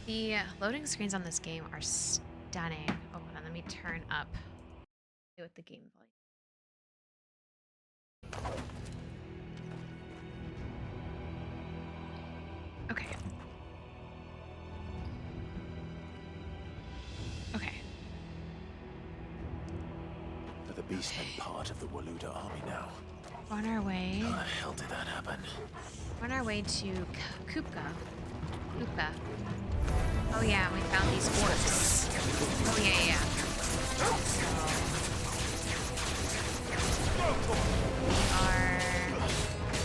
The loading screens on this game are stunning. Oh, hold on, let me turn up with the game volume. Okay. Okay. But the beastmen part of the Waluda army now. On our way. How the hell did that happen? On our way to Kupka. Kupka. Oh yeah, we found these orcs. Oh yeah.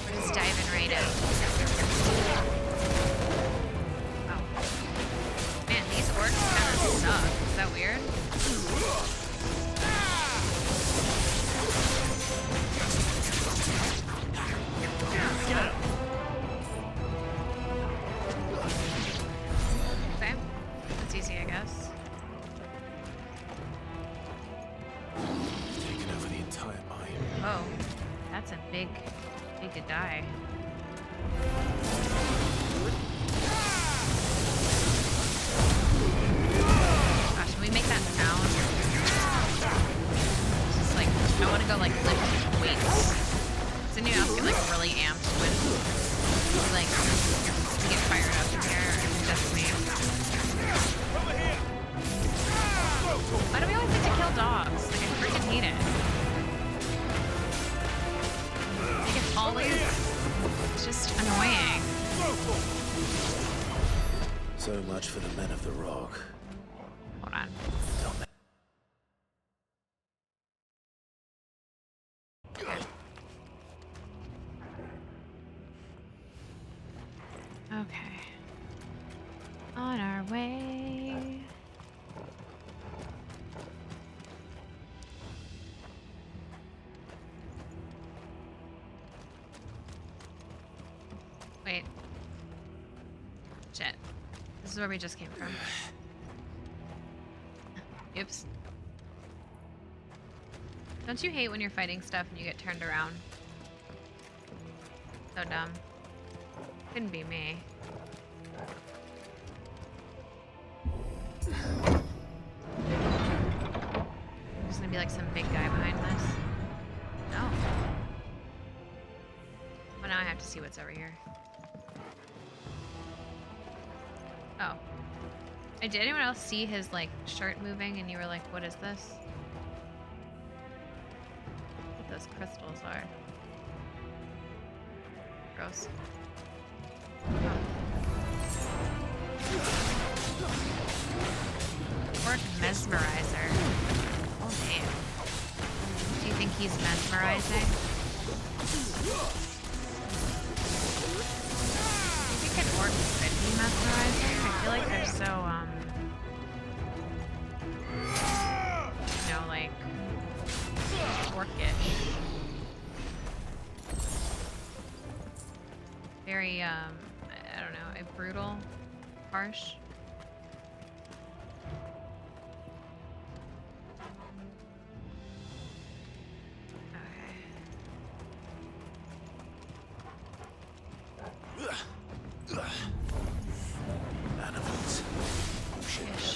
We're just diving right in. Oh. Man, these orcs kind of suck. Is that weird? Okay. That's easy, I guess. Taken over the entire mine. Oh. That's a big to die. Gosh, can we make that sound? It's just like, I want to go like lift weights. So new else get like really amped when like we get fired up in here. Or is it just me? Why do we always get to kill dogs? Like I freaking hate it. Like it's always just annoying. So much for the men of the rock. Hold on. Okay. On our way. Wait. Shit. This is where we just came from. Oops. Don't you hate when you're fighting stuff and you get turned around? So dumb. Couldn't be me. There's gonna be like some big guy behind this. No. Well, now I have to see what's over here. Oh. Did anyone else see his like shirt moving and you were like, what is this? What those crystals are. Gross. Orc mesmerizer. Oh damn. Do you think he's mesmerizing? I think an orc could be mesmerizing. I feel like they're so you know, like orcish. Very I don't know, a brutal, harsh. Animals. Fish.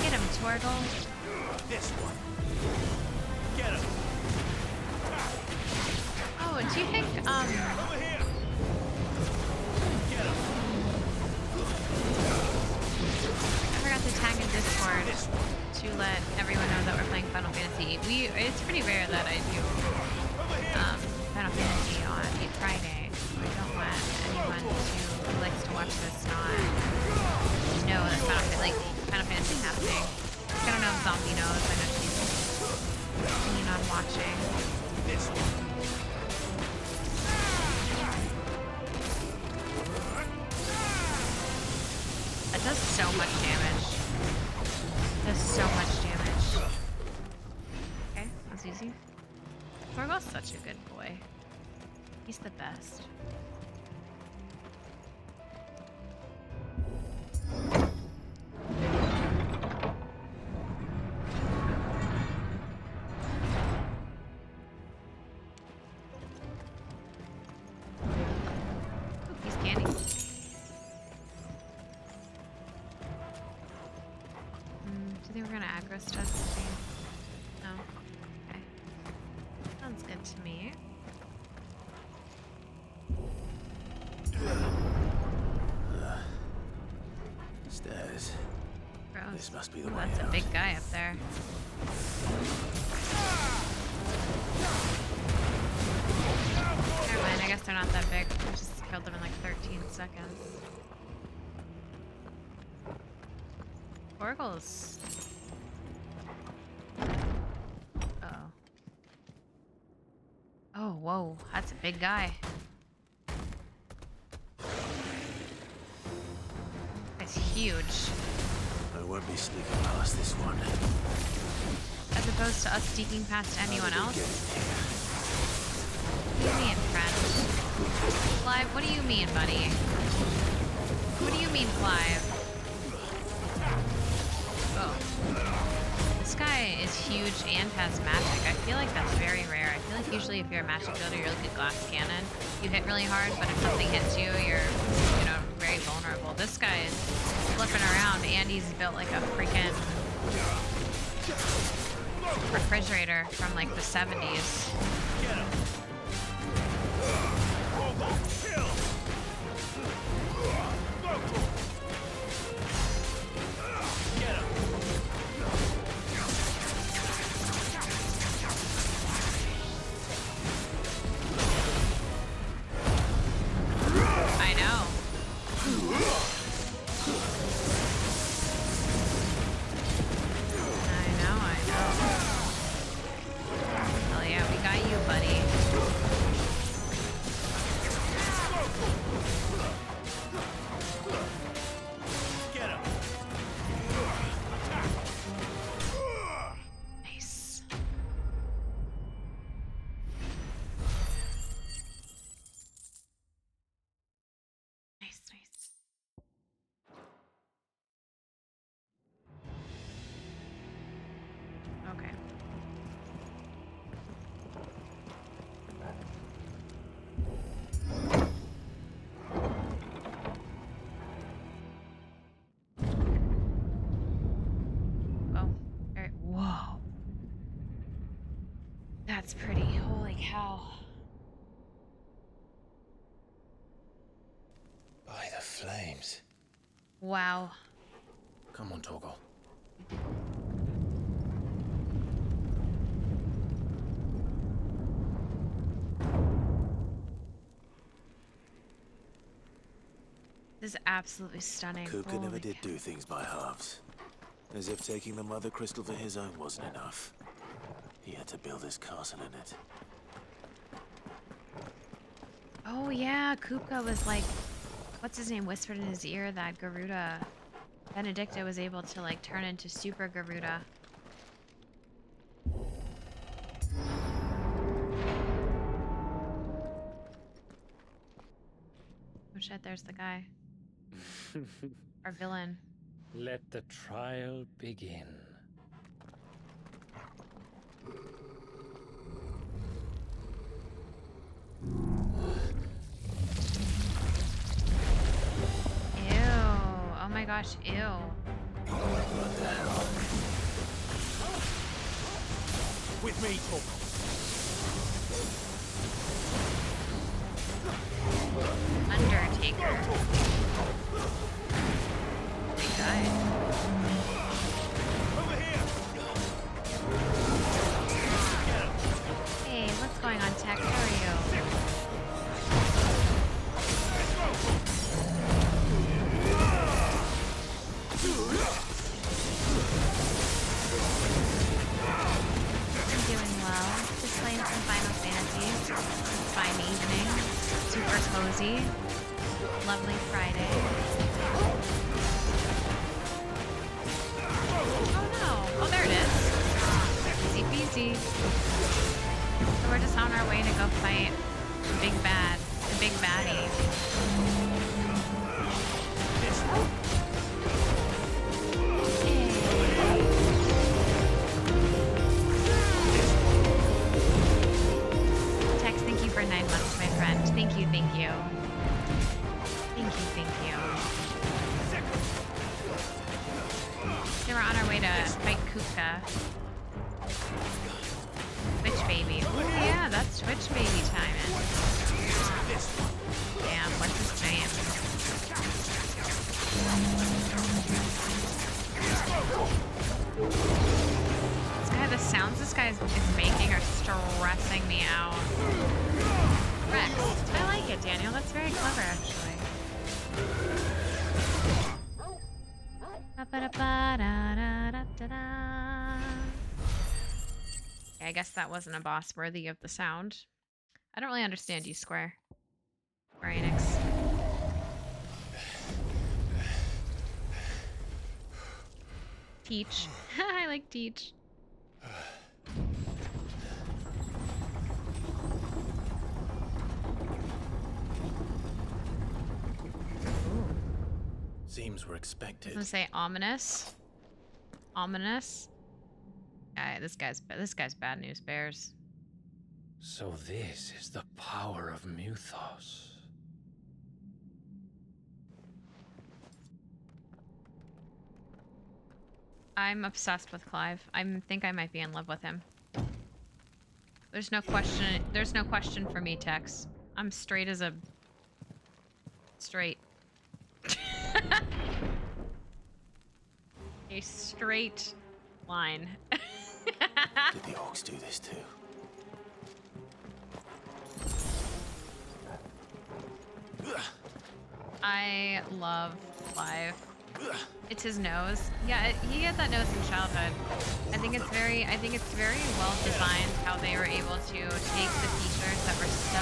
Get him, Tortle. This one. Get him. Oh, do you think, Over here. Get him. I forgot to tag in Discord to let everyone know that we're playing Final Fantasy. It's pretty rare that I do Final Fantasy on a Friday. I don't want anyone who likes to watch this not know that Final Fantasy is happening. I don't know if Zombie knows. I know she's keen on watching. This one. That does so much damage. Does so much damage. Okay, that's easy. Torgal's such a good boy. He's the best. Do they were gonna aggro studs? No. Okay. Sounds good to me. Stairs. Gross. This must be the Ooh, way that's out. a big guy up there. Never mind, I guess they're not that big. I just killed them in like 13 seconds. Orgles. Uh-oh. Oh, whoa. That's a big guy. It's huge. I won't be sneaking past this one. As opposed to us sneaking past anyone How did else. they get in here? What do you mean, friend? Clive, what do you mean, buddy? What do you mean, Clive? Oh. This guy is huge and has magic. I feel like that's very rare. I feel like usually if you're a magic builder, you're like a glass cannon. You hit really hard, but if something hits you, you're, you know, very vulnerable. This guy is flipping around and he's built like a freaking refrigerator from like the 70s. I know. I know. Hell yeah, we got you, buddy. Nice. Nice, nice. Okay. Oh, alright. Whoa. That's pretty. Holy cow. By the flames. Wow. Come on, Torgal. This is absolutely stunning. Kupka Holy never did cow. do things by halves. As if taking the Mother Crystal for his own wasn't enough. He had to build his castle in it. Oh yeah, Kupka was like, what's his name, whispered in his ear that Garuda, Benedicta was able to like turn into Super Garuda. Oh shit, there's the guy. Our villain. Let the trial begin. Ew. Oh my gosh, ew. What the hell? With me, Torgal. Undertaker. Big guy. Over here. Hey, what's going on, Tech? How are you? I'm doing well. Just playing some Final Fantasy. Fine evening. Super cozy. Lovely Friday. Oh no. Oh, there it is. Easy peasy. So we're just on our way to go fight the big bad. The big baddie. Tex, thank you for 9 months, my friend. Thank you, thank you. Thank you, thank you. So we're on our way fight Kupka. Twitch baby. Oh yeah, that's Twitch baby timing. Damn, what's his name? This guy, the sounds this guy is making are stressing me out. Rex, I like it, Daniel. That's very clever, actually. Yeah, I guess that wasn't a boss worthy of the sound. I don't really understand you, Square Enix. Teach. I like Teach. Seems we're I expected. was gonna say ominous. Ominous. This guy's bad news bears. So this is the power of Muthos. I'm obsessed with Clive. I think I might be in love with him. There's no question for me, Tex. I'm straight as a straight. A straight line. Did the orcs do this too? I love Clive. It's his nose. Yeah, he had that nose in childhood. I think it's very well designed how they were able to take the features that were so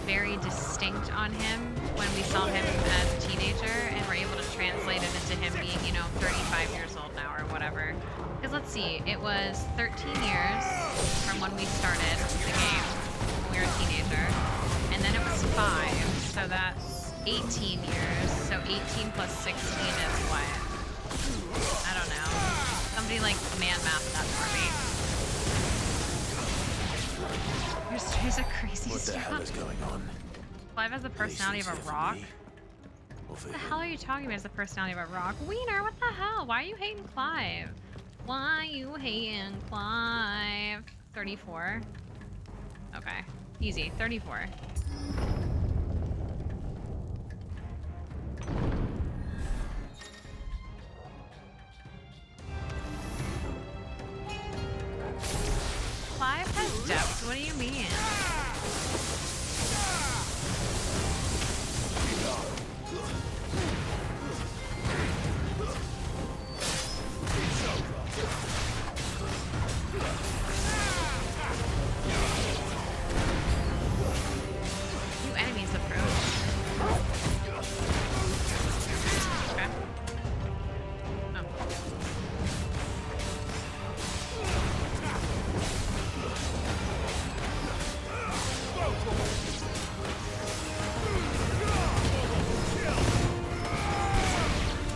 very distinct on him when we saw him as a teenager and were able to translate it into him being, 35 years old now or whatever. Because let's see, it was 13 years from when we started the game when we were a teenager, and then it was 5, so that's 18 years. So 18 plus 16 is what? I don't know. Somebody like man math that for me. Here's a crazy What the hell strap. is going on? Clive has the personality of a rock. What the hell are you talking about as the personality of a rock? Wiener, what the hell? Why are you hating Clive? Why you hating Clive? 34. Okay. Easy. 34. Clive has depth. What do you mean? New enemies approach. Okay. Oh.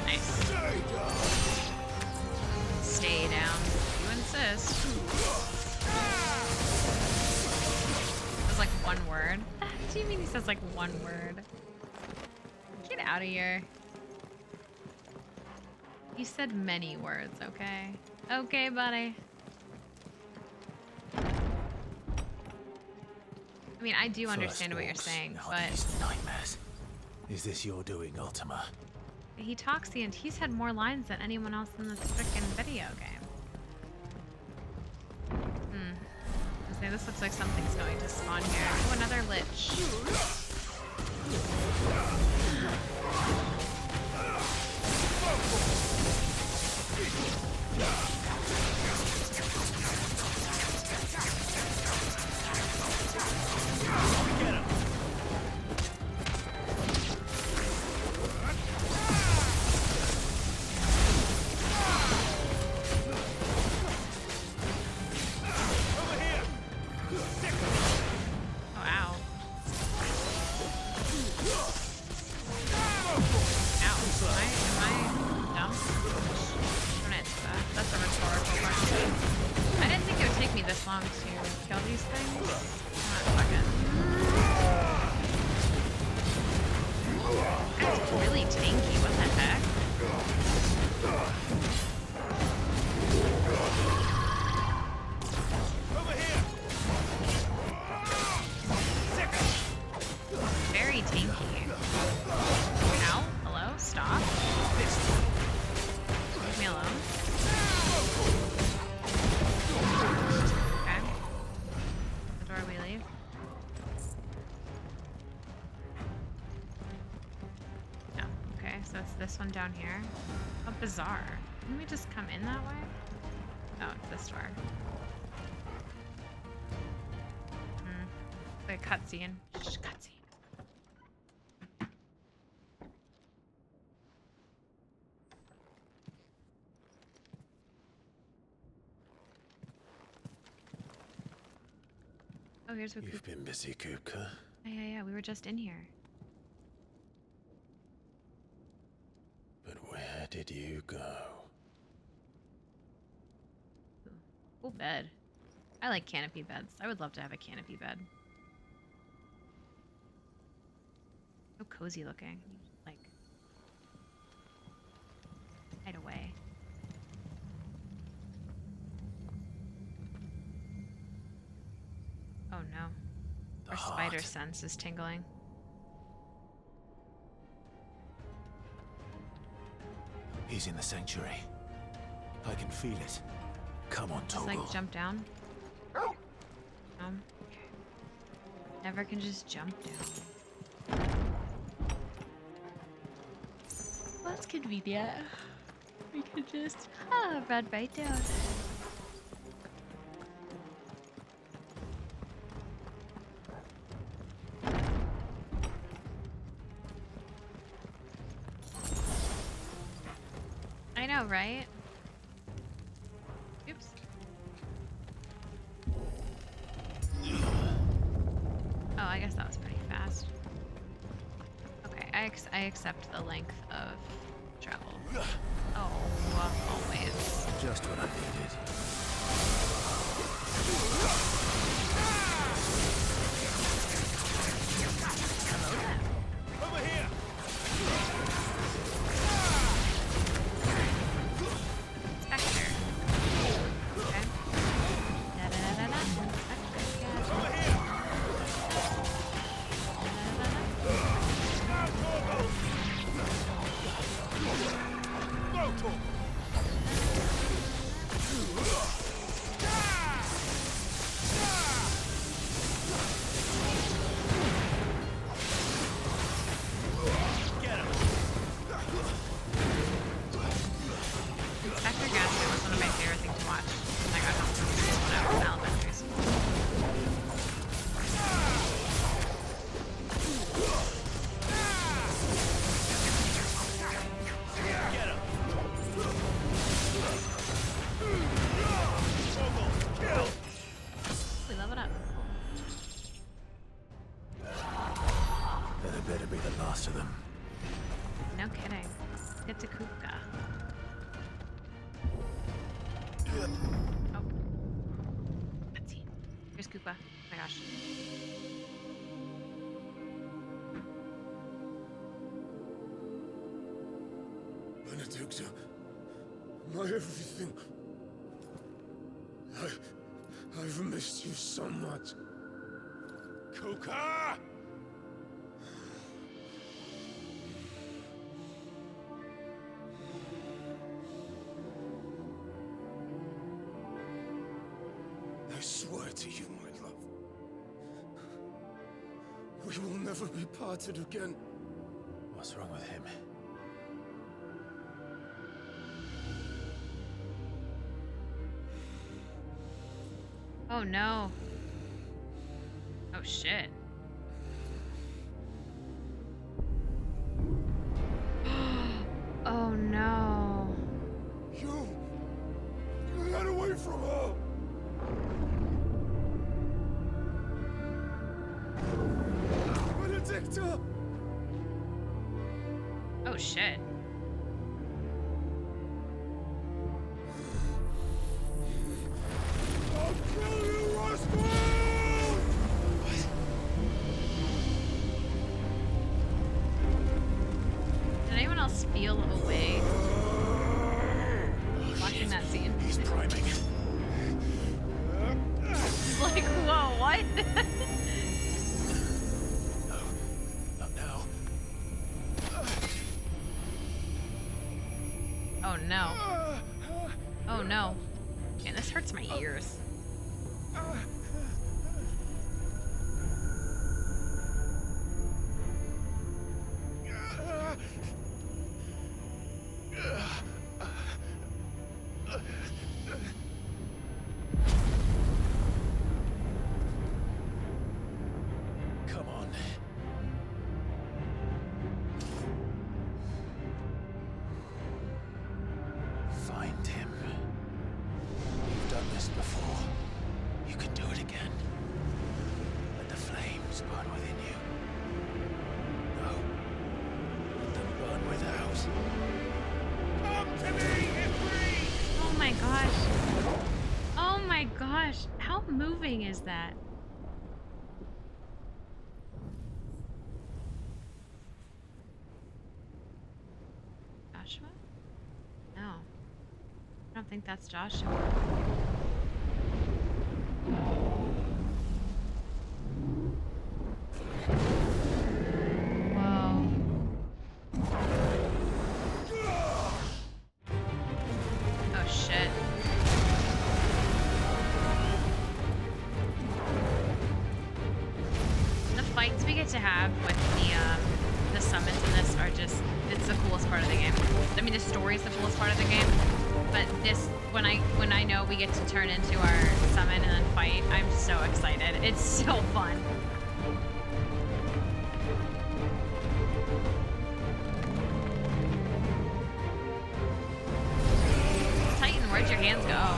Nice. Stay down. You insist. It was like one word. What do you mean he says like one word? Get out of here. You said many words, okay? Okay, buddy. I mean, I do understand what you're saying, but Nightmares. Is this your doing, Ultima? he talks he's had more lines than anyone else in this freaking video game. So this looks like something's going to spawn here. Oh, another lich. That's a one down here? How bizarre. Didn't we just come in that way? Oh, it's this door. Like a cutscene. Shh, cutscene. Oh, here's what You've been busy, Kupka. Yeah. We were just in here. But where did you go? Ooh. Cool bed. I like canopy beds. I would love to have a canopy bed. So cozy looking. You just, like, hide away. Oh no. Our spider sense is tingling. He's in the sanctuary. I can feel it. Come on, Just Toggle. like jump down. Okay. Never can just jump down. Well, that's convenient. We could just run right down. I know, right? Oops. Oh, I guess that was pretty fast. Okay, I accept the length of travel. Oh, always. Just what I needed. Hello there. Over here! Spectre. Okay. Da-da-da-da-da. Spectre. Over here! Go, Torgal! Get him! Spectre Gasket was one of my favorite things to watch when I got home from school when I was in elementary school. Get him! Torgal, kill! We leveled up. That better be the last of them. No kidding. Get to Kupka. Oh. Cutscene. Here's Koopa. Oh my gosh. Benedicta, my everything. I've missed you so much. Kuka! I swear to you, my love. We will never be parted again. What's wrong with him? Oh no. Oh shit. Oh no. You got away from her. Benedicta! Oh shit. I'll kill you, Rascal! Did anyone else feel a way watching that scene? He's priming. Like, whoa, what? No. Not now. Oh no. Oh no. Man, this hurts my ears. Find him. You've done this before. You can do it again. Let the flames burn within you. No. Let them burn without. Come to me, Ifrit! Oh my gosh. Oh my gosh. How moving is that? Joshua? No. I don't think that's Joshua. Whoa. Oh shit. The fights we get to have with the summons in this are just, it's the coolest part of the game. I mean, the story's the coolest part of the game, but this, when I know we get to turn into our summon and then fight, I'm so excited. It's so fun. Titan, where'd your hands go?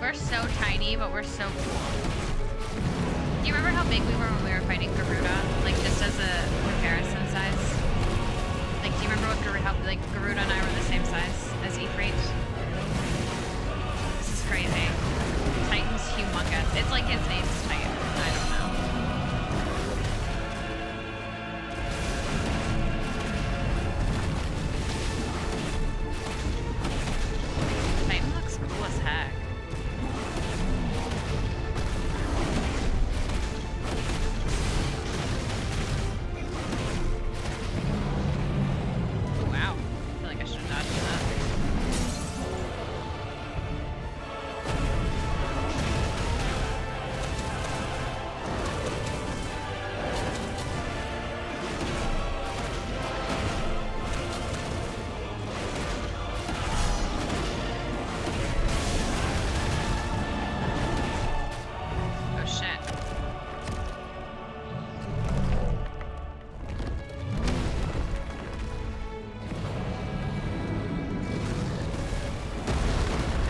We're so tiny, but we're so cool. Do you remember how big we were when we were fighting Garuda? Like, just as a comparison size? Like, do you remember how, like, Garuda and I were the same size as Ifrit? This is crazy. Titan's humongous. It's like his name's Titan. I don't know. Titan looks cool as heck. Wow. I feel like I should have dodged that. Oh shit.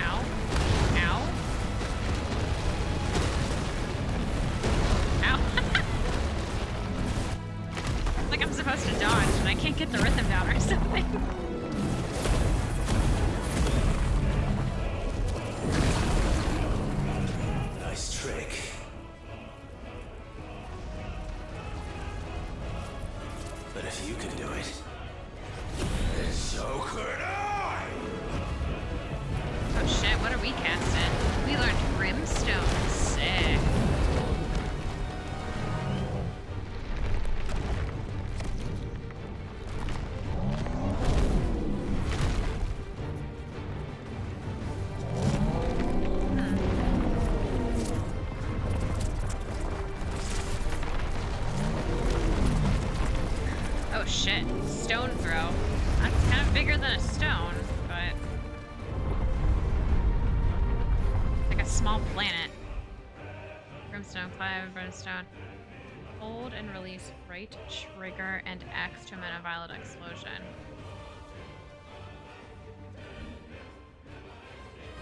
Ow. Ow. Ow. Like I'm supposed to dodge and I can't get the rhythm down or something. Nice trick. But if you can do it, then so could I! Oh shit, what are we casting? We learned Brimstone. Sick. Oh shit, stone throw. That's kind of bigger than a stone, but like a small planet. Brimstone, climb, brimstone. Hold and release right trigger and X to emit a violet explosion.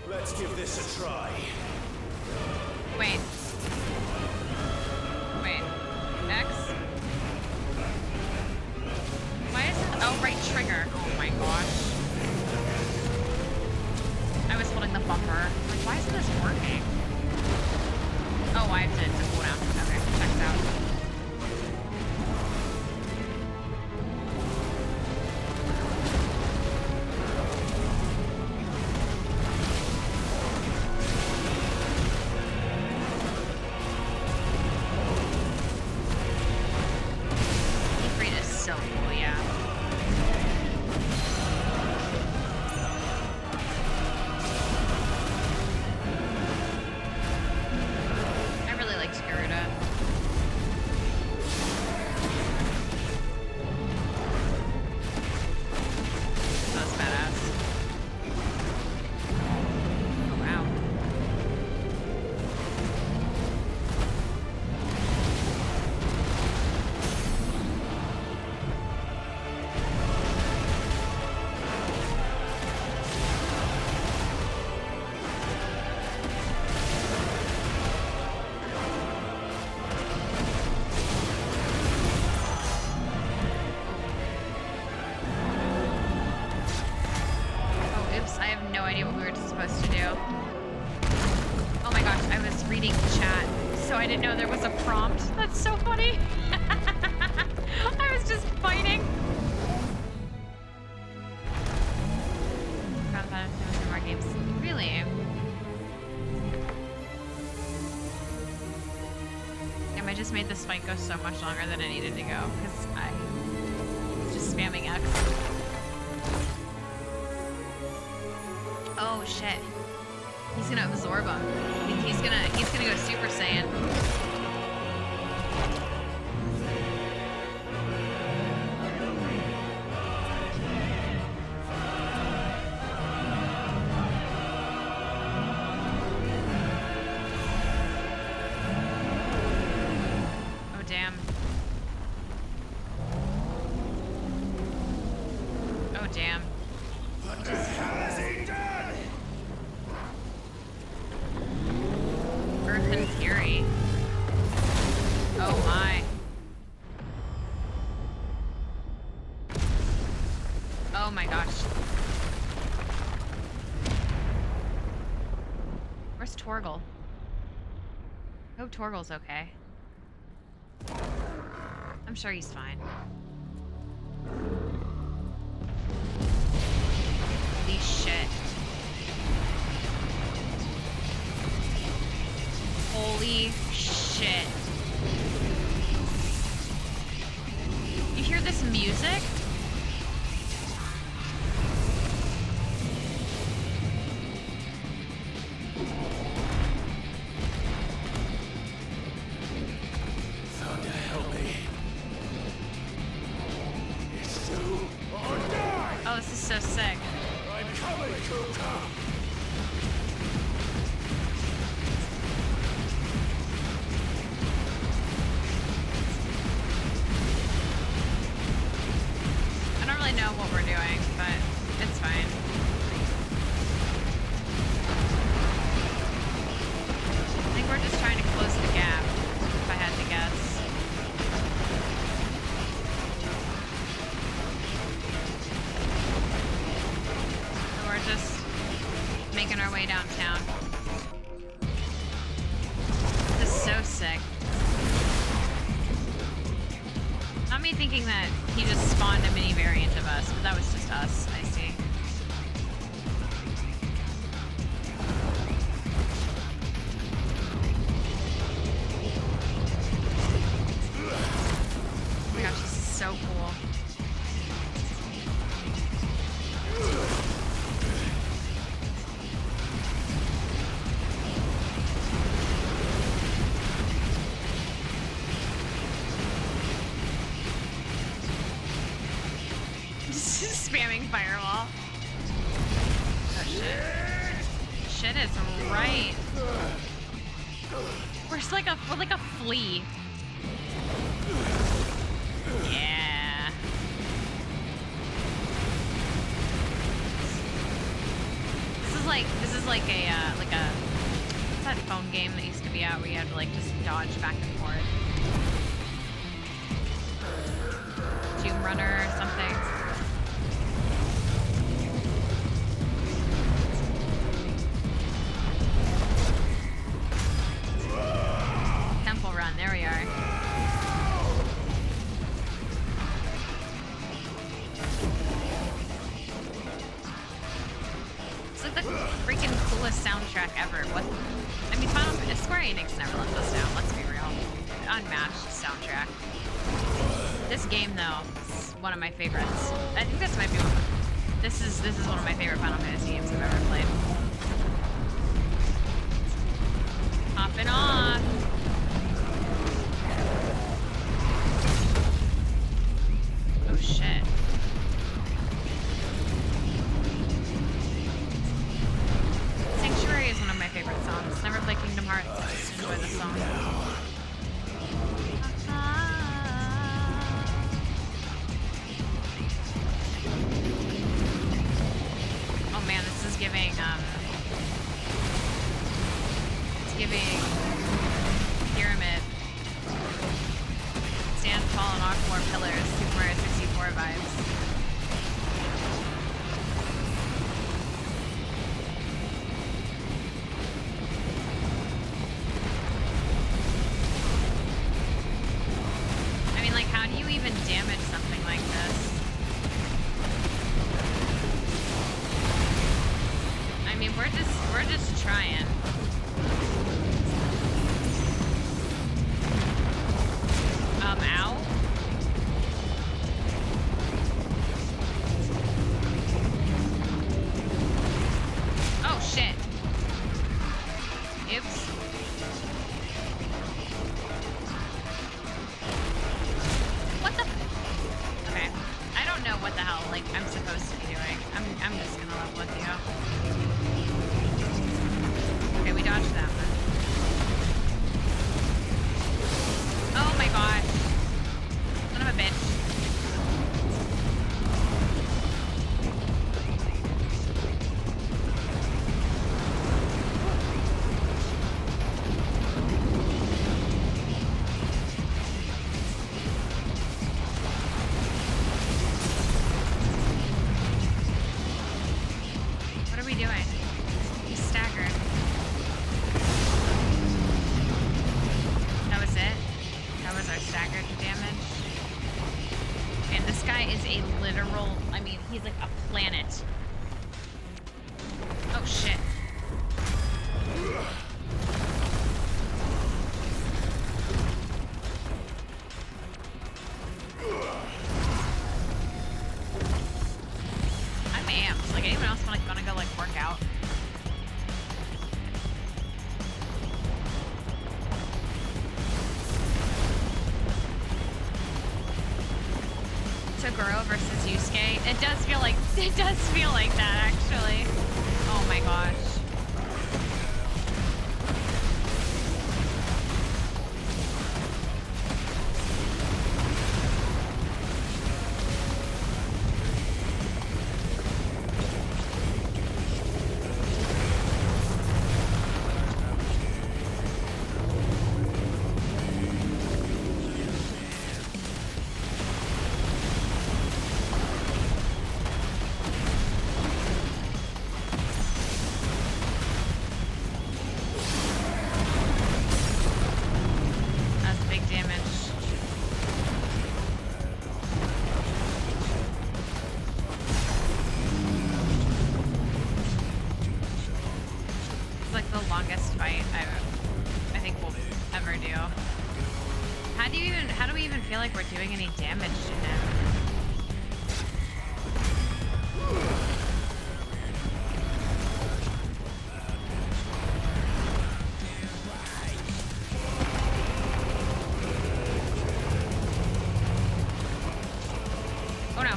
Let's give this a try. Wait. Wait. X? Why is it? Oh, right trigger. Oh my gosh. I was holding the bumper. Like, why isn't this working? Oh, I have to cool down. Okay, checks out. so cool, yeah. I really liked Garuda. That was badass. Oh, wow. Oh, oops, I have no idea what we were supposed to do. Oh my gosh, I was reading the chat, so I didn't know there was a prompt. That's so funny. I was just fighting. Forgot about it. There was more games. Really? Damn, I just made this fight go so much longer than it needed to go, because I was just spamming X. Oh shit. He's gonna absorb him. I think he's gonna go Super Saiyan. Oh damn. Oh damn. What the hell has he done? Earth and Fury. Oh my. Oh my gosh. Where's Torgal? I hope Torgal's okay. I'm sure he's fine. Holy shit. Holy shit. You hear this music? Thunder, help me. It's you or die! Oh, this is so sick. I'm coming, Kuka! I don't really know what we're doing, but it's fine. I think we're just trying to close the gap, if I had to guess. So we're just making our way downtown. This is so sick. Not me thinking that he just spawned a mini variant of us, but that was just us. I see. Oh my gosh, this is so cool. Just spamming firewall. Oh shit. Shit is right. We're like a flea. Yeah. This is like a what's that phone game that used to be out where you had to like just dodge back and forth? Tomb Runner or something. Temple Run, there we are. It's like the freaking coolest soundtrack ever. What? I mean, Square Enix never lets us down, let's be real. Unmatched soundtrack. This game, though, one of my favorites. I think this might be one. This is one of my favorite Final Fantasy games I've ever played. Hopping off. Oh shit. Sanctuary is one of my favorite songs. Never play Kingdom Hearts, I just enjoy the song. Oh man, this is giving, it's giving Pyramid, Stand Tall and Walk 4 Pillars, Super Mario 64 vibes. I mean, like, how do you even damage something like this? I mean, we're just trying. Ow. Oh shit. Oops. What the? Okay. I don't know what the hell, like, I'm supposed to be doing. I'm just gonna level with you. Okay, we dodged that one. Oh my gosh. Son of a bitch. What are we doing? He's staggered. That was it? That was our staggered damage. And this guy is a literal, I mean, he's like a planet. Oh shit. I'm amped. Like, anyone else wanna go like work out? Toguro versus Yusuke. It does feel like that actually. Oh my gosh. That's big damage. It's like the longest fight I think we'll ever do. How do we even feel like we're doing any damage to him? Oh no.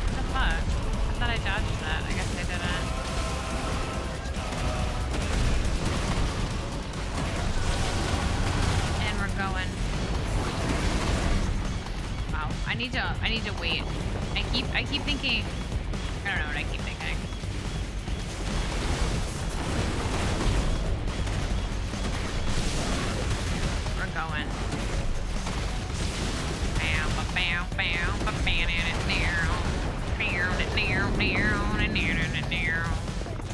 What the fuck? I thought I dodged that. I guess I didn't. And we're going. Wow. I need to wait. I keep thinking. I don't know what I keep thinking. We're going.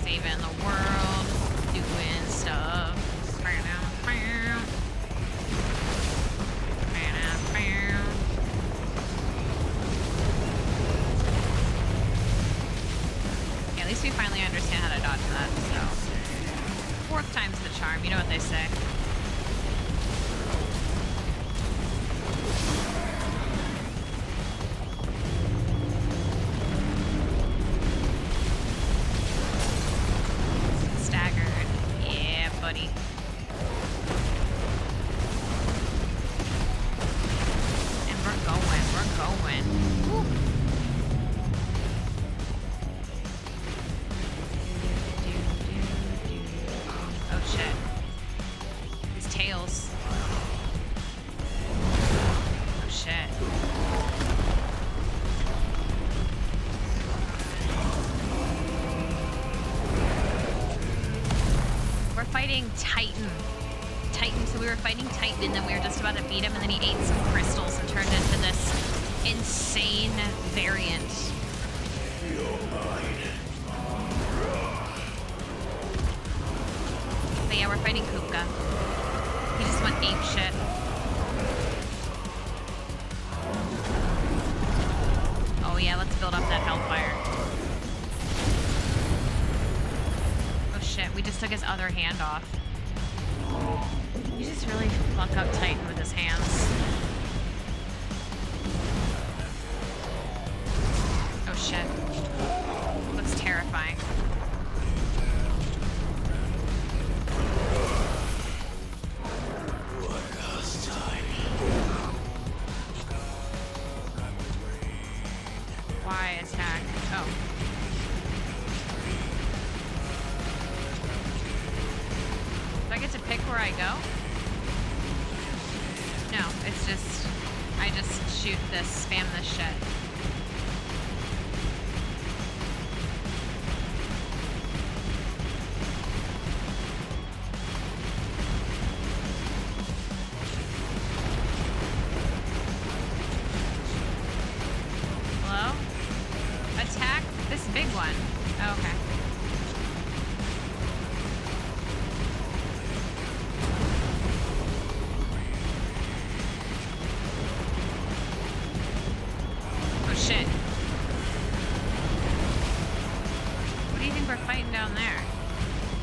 Saving the world, doing stuff. least we finally understand how to dodge that, so. Fourth time's the charm, you know what they say. Staggered. Yeah, buddy. And we're going. Woo. Oh shit. These tails. Oh shit. We're fighting Titan. So we were fighting Titan and then we were just about to beat him and then he ate some crystals and turned into this insane variant. But yeah, we're fighting Kupka. He just went ape shit. Oh yeah, let's build up that hellfire. Oh shit, we just took his other hand off. He just really fuck up Titan with his hands. Oh shit. Looks terrifying. Why attack? Oh. Do I get to pick where I go? No, it's just, I just shoot this, spam this shit. Hello? Attack this big one. Oh, okay. Oh shit. What do you think we're fighting down there?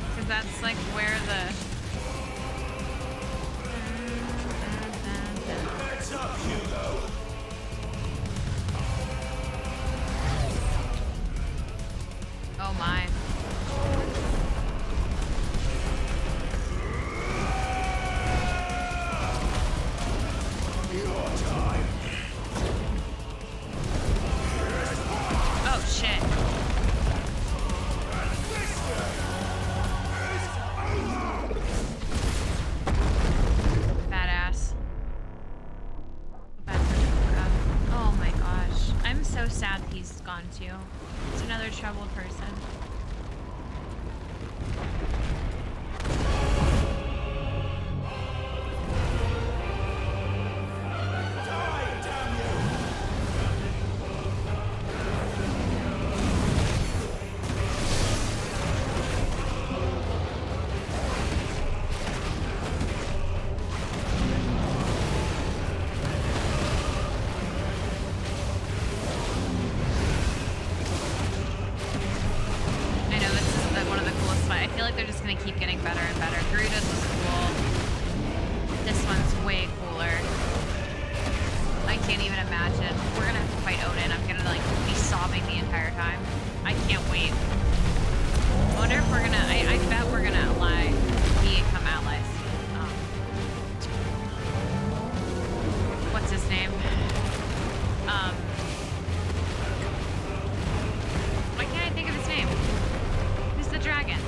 Because that's like where the... Heads up, Hugo. Oh my. Your time. Oh shit. Badass. Oh my gosh. I'm so sad he's gone too. It's another troubled person. Die, damn you. I know this is one of the coolest fights. I feel like they're just gonna keep getting better and better. Garuda's was cool. This one's way cooler. I can't even imagine. We're gonna have to fight Odin. I'm gonna like be sobbing the entire time. I can't wait. I wonder if we're gonna. I bet we're gonna become allies. What's his name? Why can't I think of his name? Who's the dragon?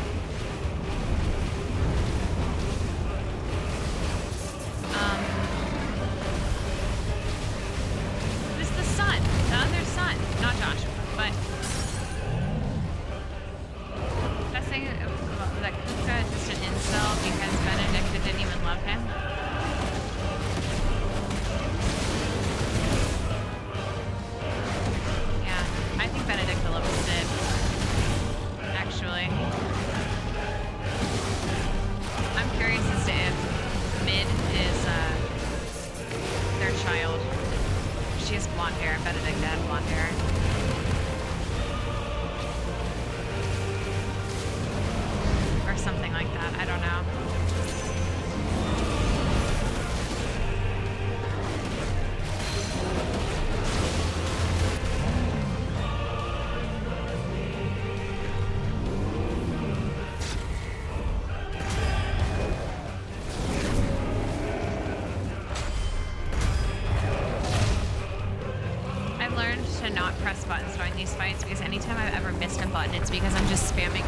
Who's the son? The other son. Not Joshua, but... That's saying that Kupka to not press buttons during these fights because anytime I've ever missed a button, it's because I'm just spamming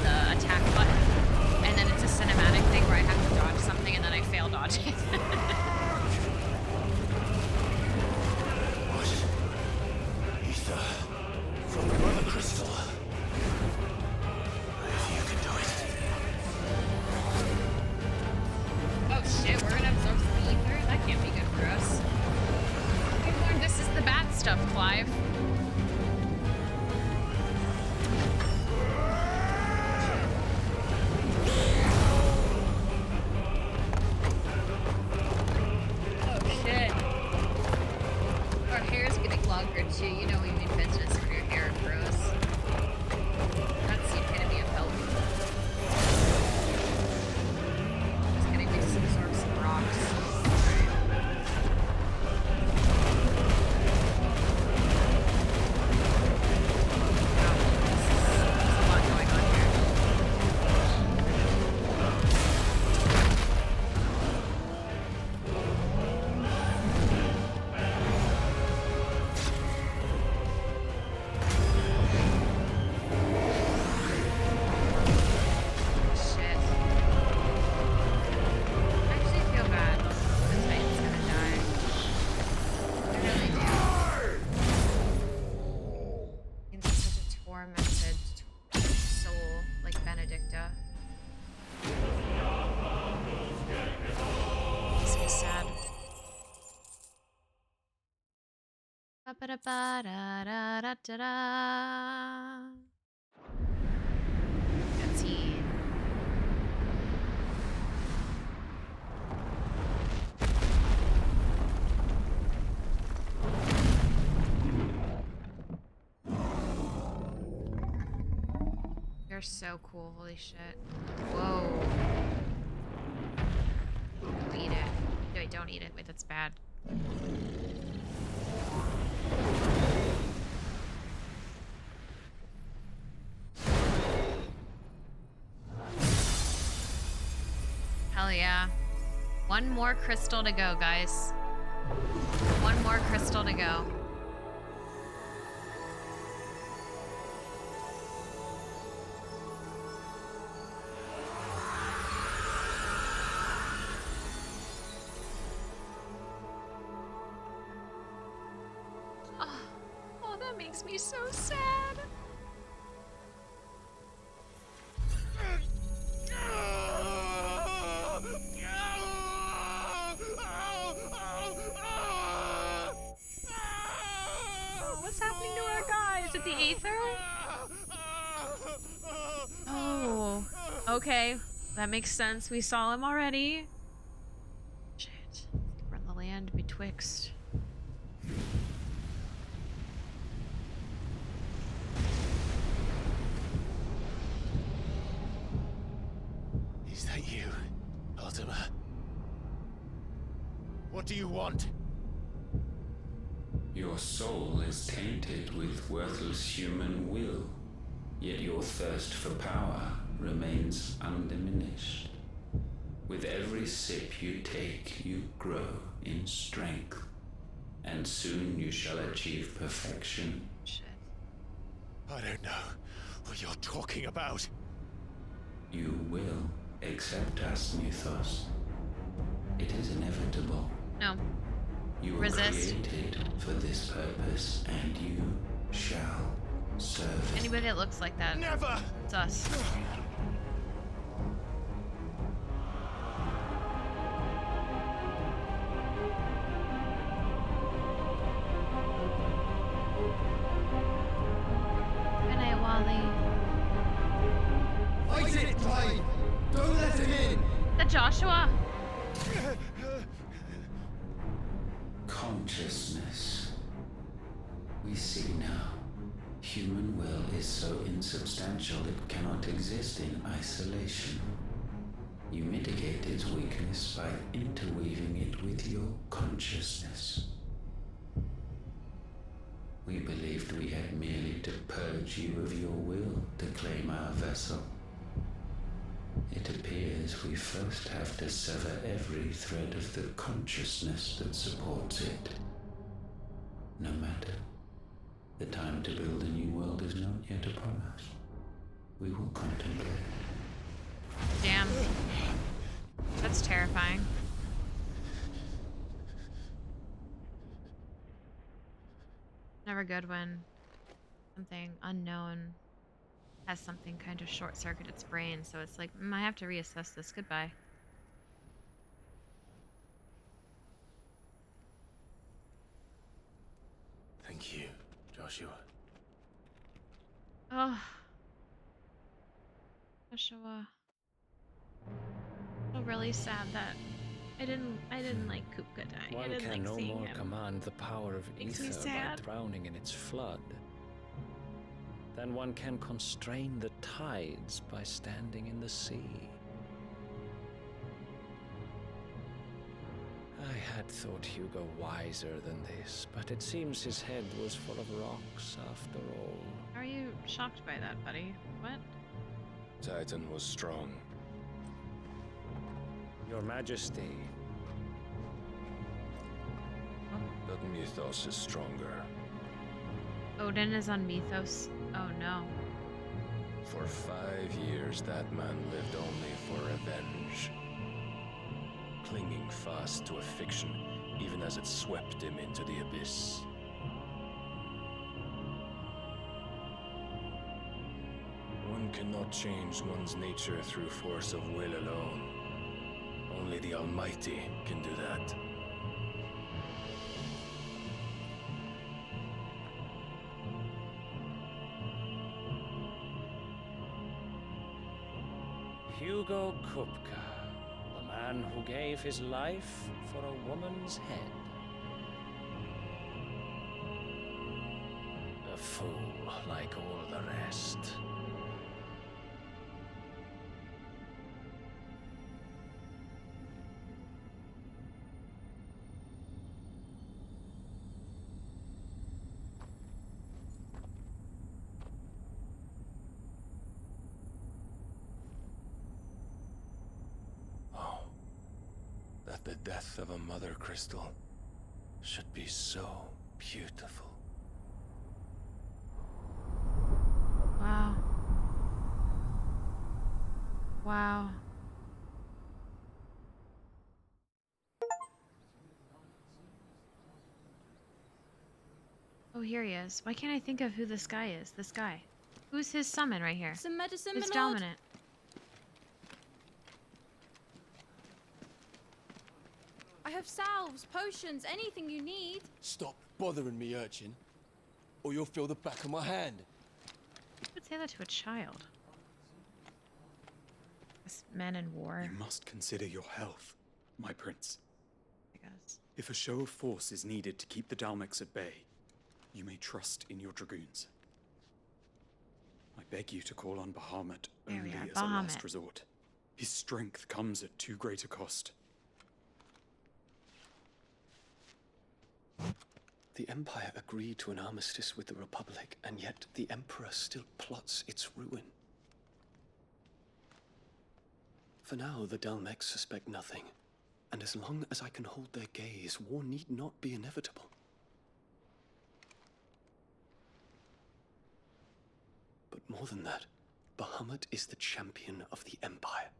the attack button. And then it's a cinematic thing where I have to dodge something and then I fail dodge it. What? Ether from the Mother Crystal. If you can do it. Oh shit, we're gonna absorb some ether? That can't be good for us. We've learned this is the bad stuff, Clive. Oh shit. Our hair's getting longer too. You know we mean business when your hair grows. That's the epitome of health. Just kidding, we just absorb some rocks. There's a lot going on here. Shit. I actually feel bad. The Titan's gonna die. I really do. He's such a tormented soul, like Benedicta. Makes me sad. Ba-ba-da-ba-da-da-da-da-da. Cutscene. You're so cool, holy shit. Whoa. Don't eat it. No, wait, don't eat it. Wait, that's bad. Hell yeah. One more crystal to go, guys. One more crystal to go. Oh, that makes me so sad. What's happening to our guy? Is it the Aether? Oh, okay. That makes sense. We saw him already. Shit. We're in the land betwixt. Is that you, Ultima? What do you want? Your soul is tainted with worthless human will, yet your thirst for power remains undiminished. With every sip you take, you grow in strength, and soon you shall achieve perfection. Shit. I don't know what you're talking about. You will accept us, Mythos. It is inevitable. No. You were Resist. created for this purpose, and you shall serve it. Anybody that looks like that. Never! It's us. Good night, Wally. Fight it, Clive! Don't let him in! Is that Joshua? Consciousness. We see now. Human will is so insubstantial it cannot exist in isolation. You mitigate its weakness by interweaving it with your consciousness. We believed we had merely to purge you of your will to claim our vessel. It appears we first have to sever every thread of the consciousness that supports it. No matter The time to build a new world is not yet upon us. We will contemplate. Damn. That's terrifying. Never good when something unknown has something kind of short-circuit its brain, so it's like, I have to reassess this. Goodbye. Thank you, Joshua. Oh, Joshua. So really sad that I didn't like Kupka dying. I One didn't can like no seeing more him. command the power of Makes me ether by sad. drowning in its flood than one can constrain the tides by standing in the sea. I had thought Hugo wiser than this, but it seems his head was full of rocks after all. How are you shocked by that, buddy? What? Titan was strong. Your Majesty, But Mythos is stronger. Odin is on Mythos. Oh no. For 5 years, that man lived only for revenge. Clinging fast to a fiction, even as it swept him into the abyss. One cannot change one's nature through force of will alone. Only the Almighty can do that. Hugo Kupka, the man who gave his life for a woman's head. A fool like all the rest. Oh, that the death of a mother crystal should be so beautiful. Wow. Wow. Oh, here he is. Why can't I think of who this guy is? This guy. Who's his summon right here? Some medicine, Who's my lord? dominant? I have salves, potions, anything you need. Stop bothering me, urchin, or you'll feel the back of my hand. Who would say that to a child? This men in war, You must consider your health, my prince. I guess. If a show of force is needed to keep the Dalmex at bay, you may trust in your dragoons. I beg you to call on Bahamut There we only are, as a last Bahamut. resort. His strength comes at too great a cost. The Empire agreed to an armistice with the Republic, and yet the Emperor still plots its ruin. For now, the Dalmex suspect nothing, and as long as I can hold their gaze, war need not be inevitable. But more than that, Bahamut is the champion of the Empire.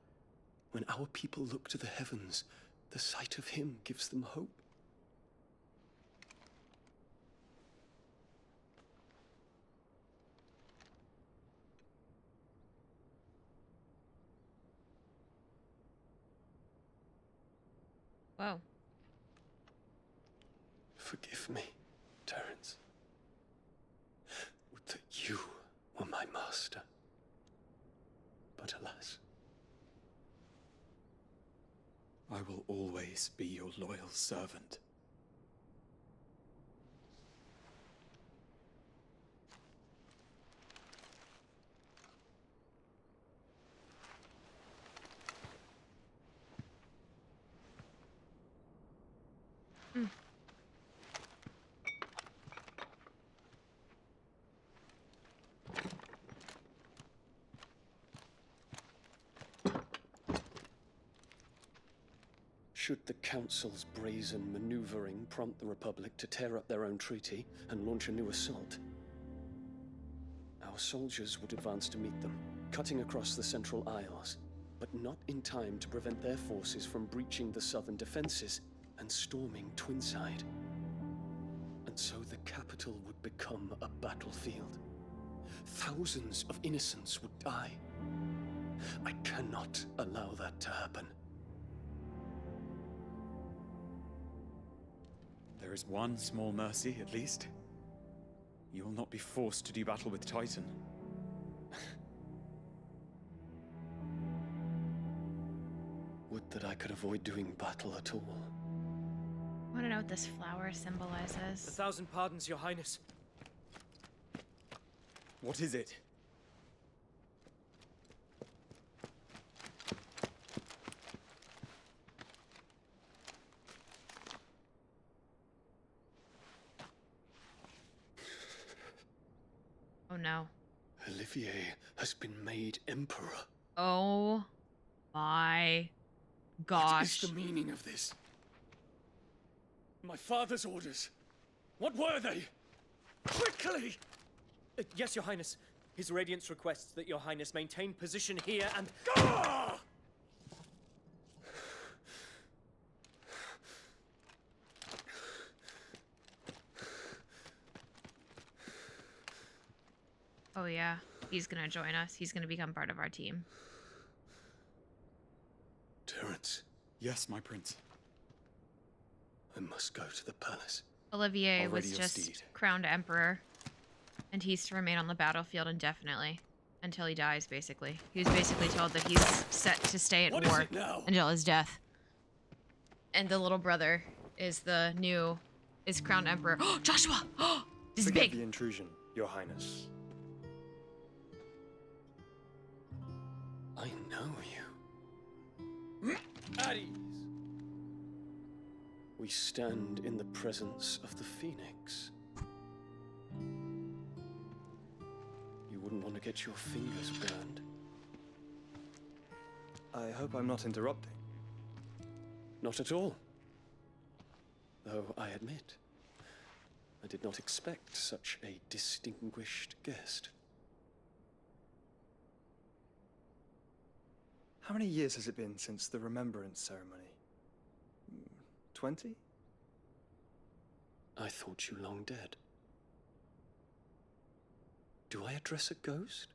When our people look to the heavens, the sight of him gives them hope. Whoa. Forgive me, Terence. Would that you were my master. But alas, I will always be your loyal servant. should the Council's brazen maneuvering prompt the Republic to tear up their own treaty and launch a new assault, Our soldiers would advance to meet them, cutting across the central aisles, but not in time to prevent their forces from breaching the southern defenses and storming Twinside. And so the capital would become a battlefield. Thousands of innocents would die. I cannot allow that to happen. There is one small mercy, at least. You will not be forced to do battle with Titan. Would that I could avoid doing battle at all. I want to know what this flower symbolizes. 1,000 pardons, Your Highness. What is it? Oh no. Olivier has been made emperor. Oh my gosh. What is the meaning of this? My father's orders. What were they? Quickly! Yes, Your Highness. His Radiance requests that Your Highness maintain position here and... Ah! Oh yeah, he's gonna join us. He's gonna become part of our team. Terence, Yes, my prince. I must go to the palace. Olivier Already was your just steed. crowned emperor, and he's to remain on the battlefield indefinitely until he dies. Basically, he was basically told that he's set to stay at What is war it now? until his death. And the little brother is crowned emperor. Oh, Joshua! Oh, this is Forget big. the intrusion, Your Highness. I know you. At ease. We stand in the presence of the Phoenix. You wouldn't want to get your fingers burned. I hope I'm not interrupting. Not at all. Though I admit, I did not expect such a distinguished guest. How many years has it been since the Remembrance Ceremony? 20? I thought you long dead. Do I address a ghost?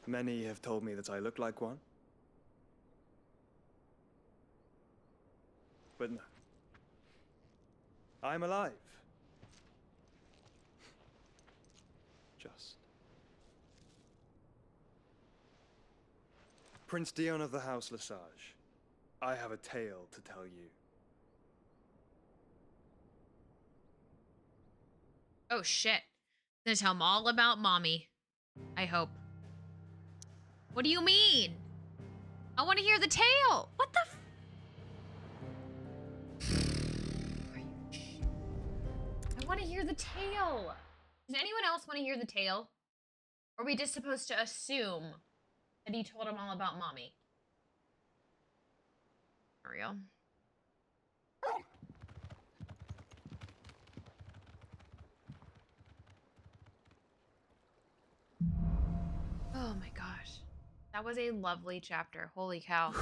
Many have told me that I look like one. But no. I'm alive. Just. Prince Dion of the House Lesage, I have a tale to tell you. Oh shit! Gonna tell him all about mommy. I hope. What do you mean? I want to hear the tale. What the? I want to hear the tale. Does anyone else want to hear the tale? Or are we just supposed to assume that he told him all about mommy? For real? Oh my gosh. That was a lovely chapter. Holy cow.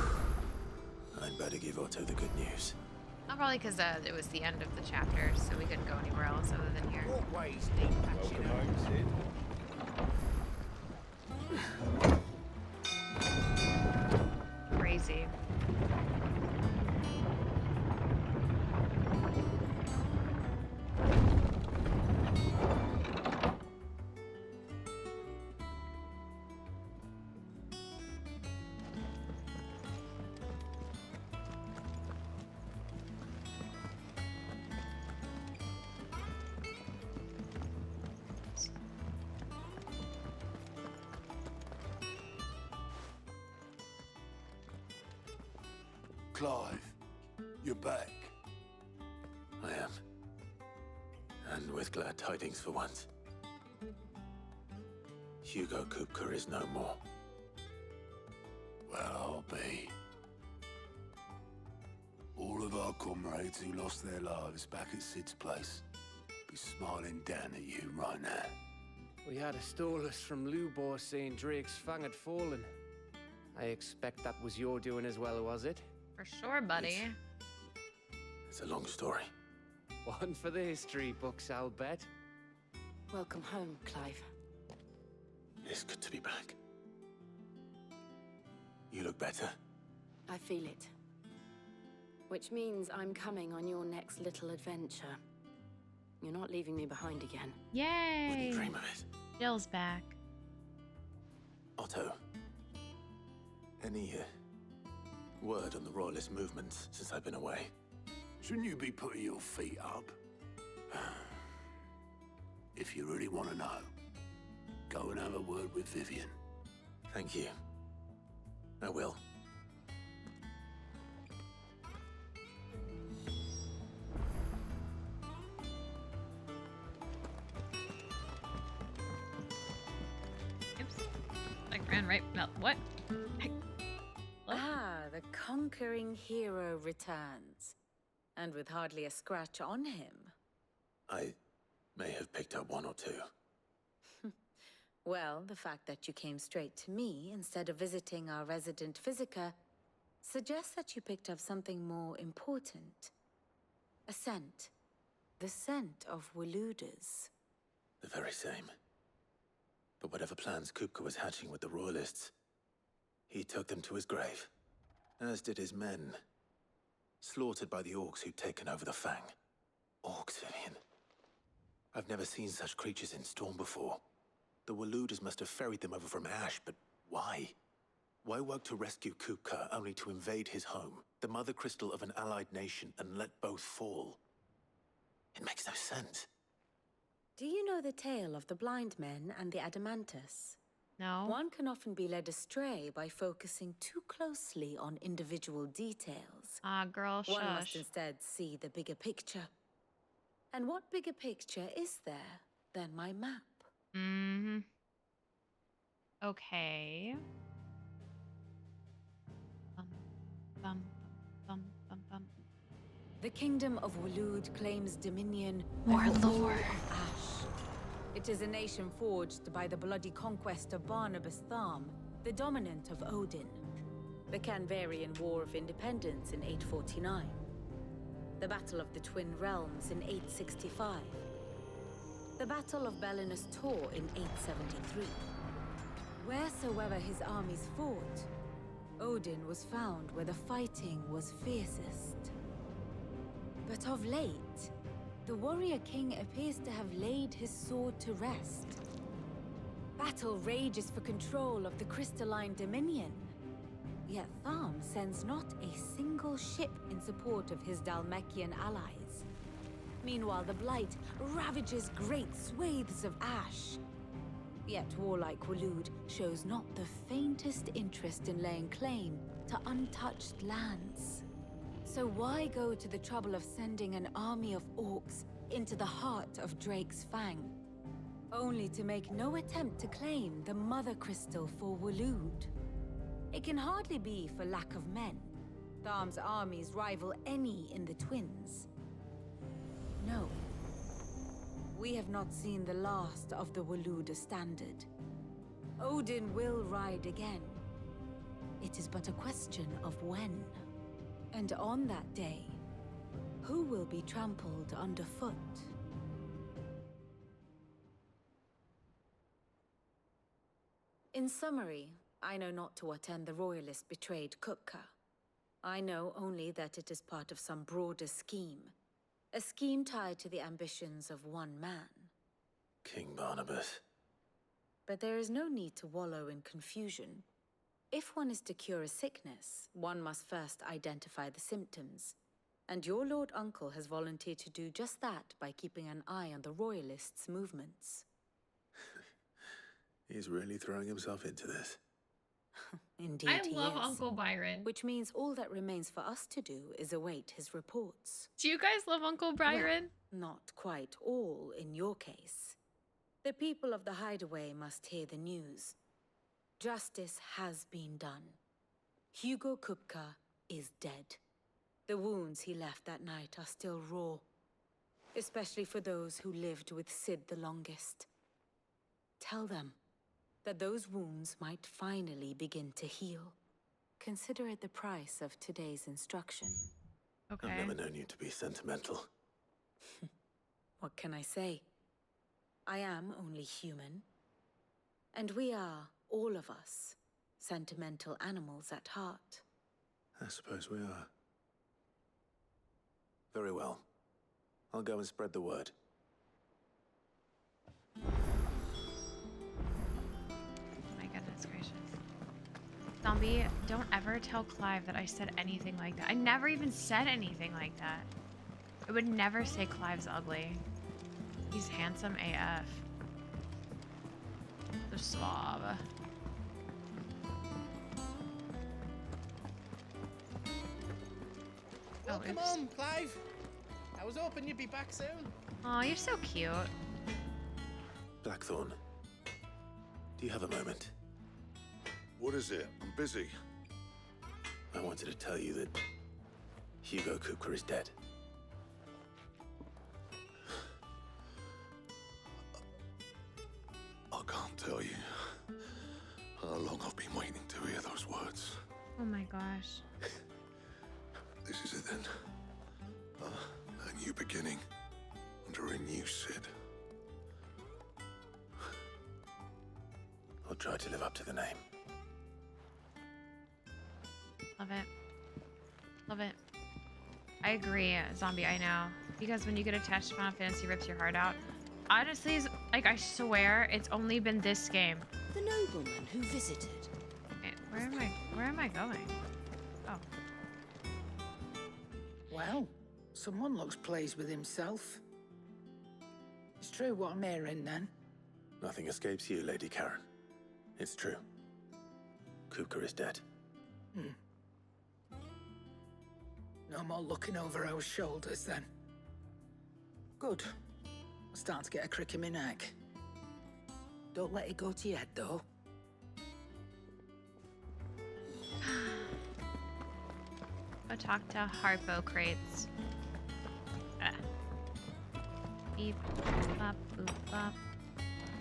I'd better give Otto the good news. Not probably because it was the end of the chapter, so we couldn't go anywhere else other than here. Always need patching up. Crazy. Clive, you're back. I am. And with glad tidings for once. Hugo Kupka is no more. Well, I'll be. All of our comrades who lost their lives back at Sid's place be smiling down at you right now. We had a stolus from Lubor saying Drake's fang had fallen. I expect that was your doing as well, was it? For sure, buddy. It's a long story. One for the history books, I'll bet. Welcome home, Clive. It's good to be back. You look better. I feel it. Which means I'm coming on your next little adventure. You're not leaving me behind again. Yay! Wouldn't dream of it. Jill's back. Otto, any word on the Royalist movements since I've been away? Shouldn't you be putting your feet up? If you really want to know, go and have a word with Vivian. Thank you. I will. Oops. I ran right. No, what? Ah, the conquering hero returns. And with hardly a scratch on him. I may have picked up one or two. Well, the fact that you came straight to me instead of visiting our resident physiker suggests that you picked up something more important. A scent. The scent of Waludas. The very same. But whatever plans Kupka was hatching with the Royalists, he took them to his grave. As did his men. Slaughtered by the orcs who'd taken over the Fang. Orcs, Vivian. I've never seen such creatures in Storm before. The Waludas must have ferried them over from Ash, but why? Why work to rescue Kupka only to invade his home, the mother crystal of an allied nation, and let both fall? It makes no sense. Do you know the tale of the blind men and the Adamantus? No. One can often be led astray by focusing too closely on individual details. Ah, girl, shush. One must instead see the bigger picture. And what bigger picture is there than my map? Mm-hmm. Okay. Bum, bum, bum, bum. The kingdom of Walud claims dominion More over all lore. of Ash. It is a nation forged by the bloody conquest of Barnabas Tharm, the dominant of Odin. The Canvarian War of Independence in 849. The Battle of the Twin Realms in 865. The Battle of Belinus Tor in 873. Wheresoever his armies fought, Odin was found where the fighting was fiercest. But of late, the warrior king appears to have laid his sword to rest. Battle rages for control of the crystalline dominion. Yet Tharm sends not a single ship in support of his Dhalmekian allies. Meanwhile, the Blight ravages great swathes of Ash. Yet warlike Walud shows not the faintest interest in laying claim to untouched lands. So why go to the trouble of sending an army of orcs into the heart of Drake's Fang, only to make no attempt to claim the Mother Crystal for Walud? It can hardly be for lack of men. Tharm's armies rival any in the Twins. No. We have not seen the last of the Waluda standard. Odin will ride again. It is but a question of when. And on that day, who will be trampled underfoot? In summary, I know not to what end the Royalists betrayed Kupka. I know only that it is part of some broader scheme. A scheme tied to the ambitions of one man. King Barnabas. But there is no need to wallow in confusion. If one is to cure a sickness, one must first identify the symptoms. And your Lord Uncle has volunteered to do just that by keeping an eye on the Royalists' movements. He's really throwing himself into this. Indeed, I he love is. Uncle Byron. Which means all that remains for us to do is await his reports. Do you guys love Uncle Byron? Well, not quite all in your case. The people of the Hideaway must hear the news. Justice has been done. Hugo Kupka is dead. The wounds he left that night are still raw, especially for those who lived with Sid the longest. Tell them that those wounds might finally begin to heal. Consider it the price of today's instruction. Okay. I've never known you to be sentimental. What can I say? I am only human. And we are, all of us, sentimental animals at heart. I suppose we are. Very well. I'll go and spread the word. My goodness gracious. Zombie, don't ever tell Clive that I said anything like that. I never even said anything like that. I would never say Clive's ugly. He's handsome AF. The suave. Well, come on, Clive. I was hoping you'd be back soon. Aw, you're so cute. Blackthorn, do you have a moment? What is it? I'm busy. I wanted to tell you that Hugo Kupka is dead. I can't tell you how long I've been waiting to hear those words. Oh my gosh. This is it then. A new beginning under a new Sid. I'll try to live up to the name. Love it. Love it. I agree, Zombie, I know. Because when you get attached to Final Fantasy, it rips your heart out. Honestly, like, I swear, it's only been this game. The nobleman who visited. Wait, where am I going? Oh. Well, someone looks pleased with himself. It's true what I'm hearing, then. Nothing escapes you, Lady Karen. It's true. Kupka is dead. No more looking over our shoulders, then. Good. I'm starting to get a crick in my neck. Don't let it go to your head, though. Go talk to Harpo Crates. Ah. Beep, bop, boop, bop.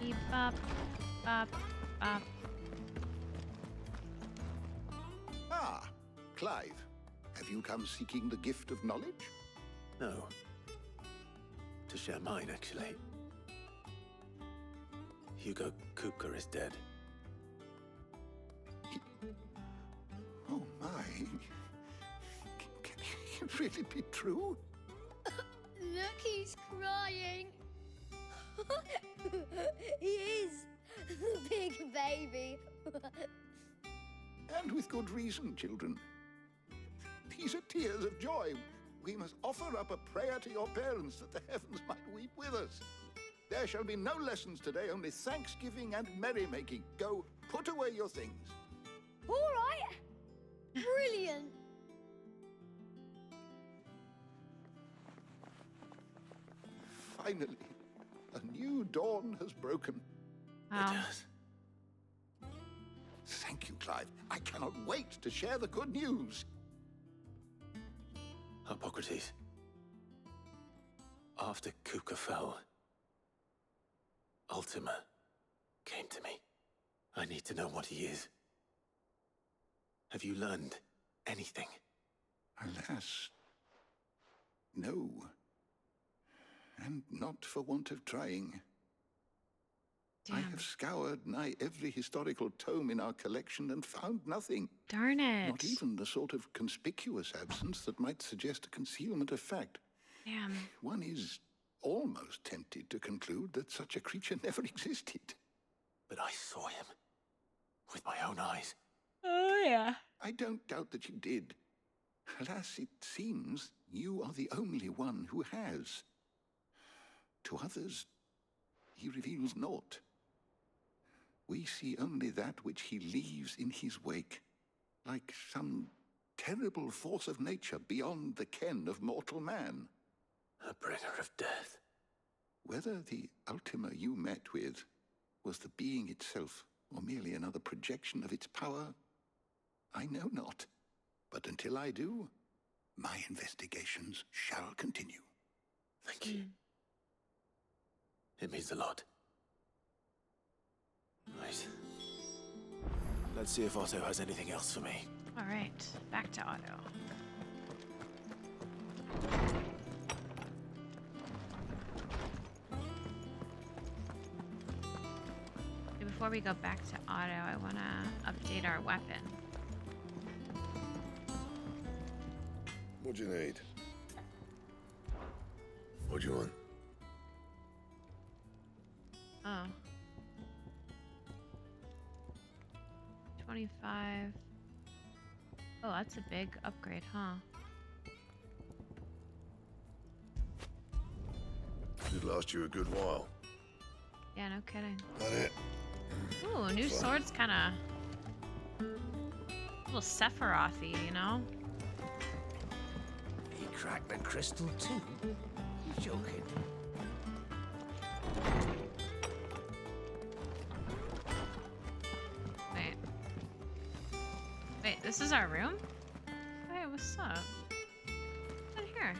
Beep, bop, bop, bop. Ah, Clive, have you come seeking the gift of knowledge? No. To share mine, actually. Hugo Kupka is dead. Oh my. Can it really be true? Look, he's crying. He is. Big baby. And with good reason, children. These are tears of joy. We must offer up a prayer to your parents that the heavens might weep with us. There shall be no lessons today, only thanksgiving and merrymaking. Go, put away your things. All right. Brilliant. Finally, a new dawn has broken. Wow. Thank you, Clive. I cannot wait to share the good news. Hippocrates. After Kupka fell, Ultima came to me. I need to know what he is. Have you learned anything? Alas, no. And not for want of trying. Damn. I have scoured nigh every historical tome in our collection and found nothing. Darn it. Not even the sort of conspicuous absence that might suggest a concealment of fact. Damn. One is almost tempted to conclude that such a creature never existed. But I saw him. With my own eyes. Oh, yeah. I don't doubt that you did. Alas, it seems you are the only one who has. To others, he reveals naught. We see only that which he leaves in his wake, like some terrible force of nature beyond the ken of mortal man. A bringer of death. Whether the Ultima you met with was the being itself, or merely another projection of its power, I know not. But until I do, my investigations shall continue. Thank you. It means a lot. Right. Let's see if Otto has anything else for me. All right, back to Otto. Before we go back to Otto, I want to update our weapon. What do you need? What do you want? Oh. 25. Oh, that's a big upgrade, huh? Should last you a good while. Yeah, no kidding. That it? Ooh, new Fine. sword's kind of a little Sephiroth-y, you know? He cracked the crystal too? You're joking. Wait. Wait, this is our room? Hey, what's up? What's in here?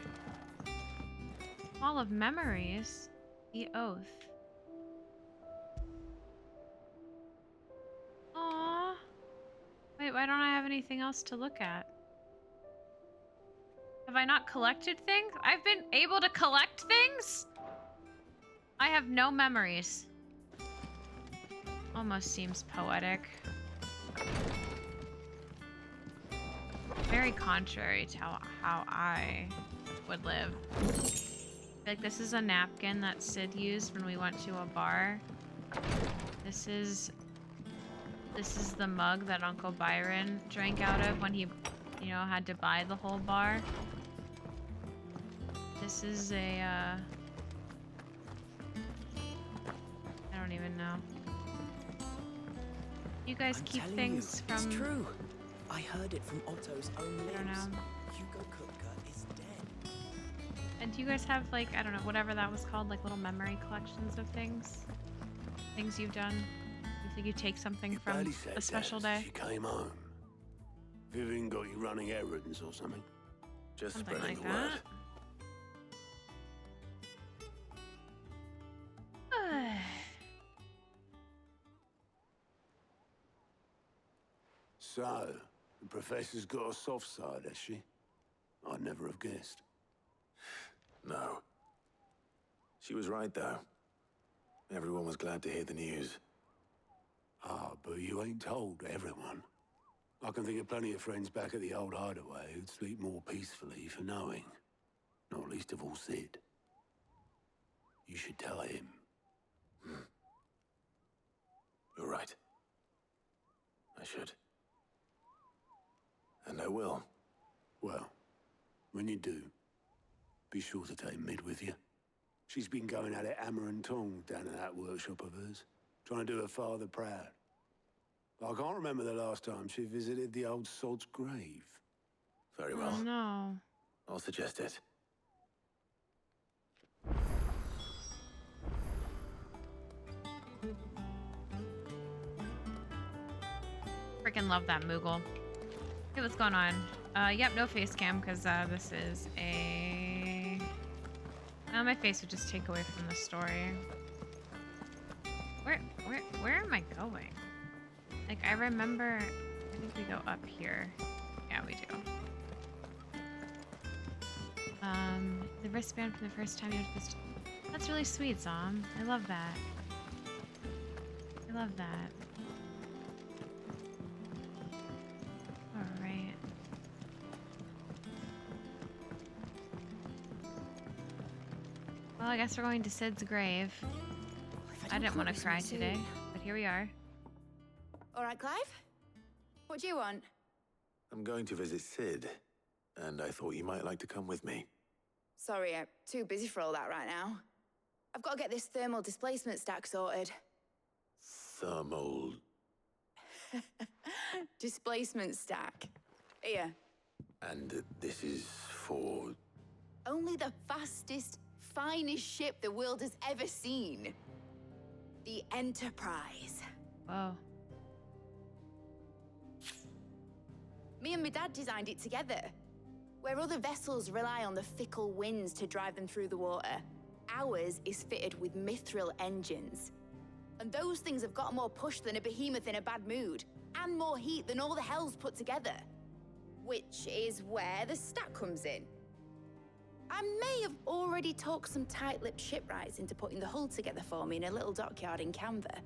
Wall of Memories. The Oath. Aww. Wait, why don't I have anything else to look at? Have I not collected things? I've been able to collect things? I have no memories. Almost seems poetic. Very contrary to how I would live. Like, this is a napkin that Sid used when we went to a bar. This is the mug that Uncle Byron drank out of when he, you know, had to buy the whole bar. This is a, I don't even know. You guys keep things from... It's true. I heard it from Otto's own lips. I don't know. Hugo Kupka is dead. And do you guys have, like, I don't know, whatever that was called, like little memory collections of things? Things you've done? You think you take something from a special day? She came home. Vivian got you running errands or something. Just Something spreading like the word. that. So, the professor's got a soft side, has she? I'd never have guessed. No. She was right, though. Everyone was glad to hear the news. Ah, but you ain't told everyone. I can think of plenty of friends back at the old hideaway who'd sleep more peacefully for knowing. Not least of all Sid. You should tell him. You're right. I should. And I will. Well, when you do, be sure to take Mid with you. She's been going at it hammer and tongs down in that workshop of hers, trying to do her father proud. I can't remember the last time she visited the old sod's grave. Very well. Oh, no. I'll suggest it. Freaking love that Moogle. Hey, what's going on? Yep, no face cam because this is a... my face would just take away from the story. Where am I going? Like, I remember... I think we go up here. Yeah, we do. The wristband from the first time you went to this... That's really sweet, Zom. I love that. I love that. Alright. Well, I guess we're going to Sid's grave. I didn't want to cry today, but here we are. All right, Clive? What do you want? I'm going to visit Sid, and I thought you might like to come with me. Sorry, I'm too busy for all that right now. I've got to get this thermal displacement stack sorted. Thermal... Displacement stack. Here. And this is for... Only the fastest, finest ship the world has ever seen. The Enterprise. Whoa. Me and my dad designed it together. Where other vessels rely on the fickle winds to drive them through the water, ours is fitted with mithril engines. And those things have got more push than a behemoth in a bad mood, and more heat than all the hells put together. Which is where the stack comes in. I may have already talked some tight-lipped shipwrights into putting the hull together for me in a little dockyard in Canva.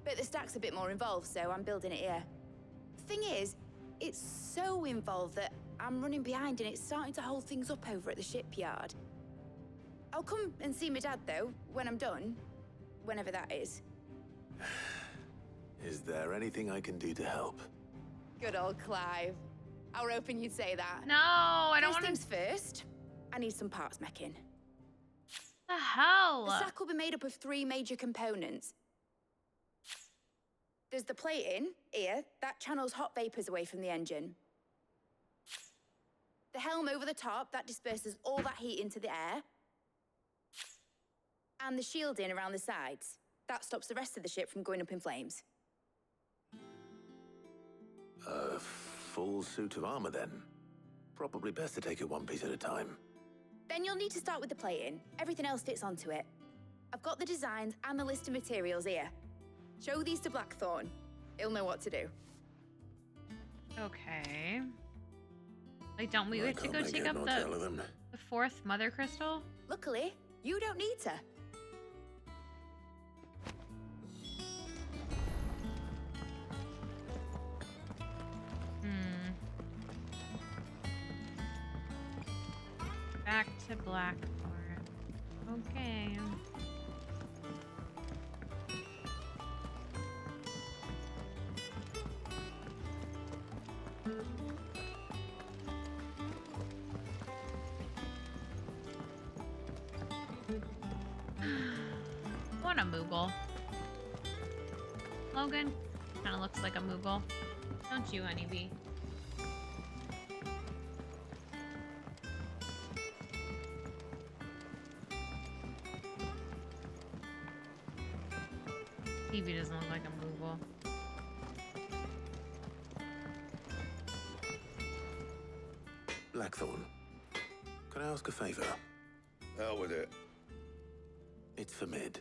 But the stack's a bit more involved, so I'm building it here. Thing is, it's so involved that I'm running behind and it's starting to hold things up over at the shipyard. I'll come and see my dad, though, when I'm done. Whenever that is. Is there anything I can do to help? Good old Clive. I were hoping you'd say that. No, I don't want to. First things first, I need some parts meching. The hell? The stack will be made up of 3 major components. There's the plating, here, that channels hot vapors away from the engine. The helm over the top, that disperses all that heat into the air. And the shielding around the sides. That stops the rest of the ship from going up in flames. A full suit of armor, then. Probably best to take it one piece at a time. Then you'll need to start with the plating. Everything else fits onto it. I've got the designs and the list of materials here. Show these to Blackthorn. He'll know what to do. Okay. Like, don't we have to go take up the 4th mother crystal? Luckily, you don't need to. Back to Blackthorn. Okay. Want a Moogle. Logan kind of looks like a Moogle. Don't you, honeybee? TV doesn't look like a Moogle. Blackthorn, can I ask a favor? Out with it. It's for Mid.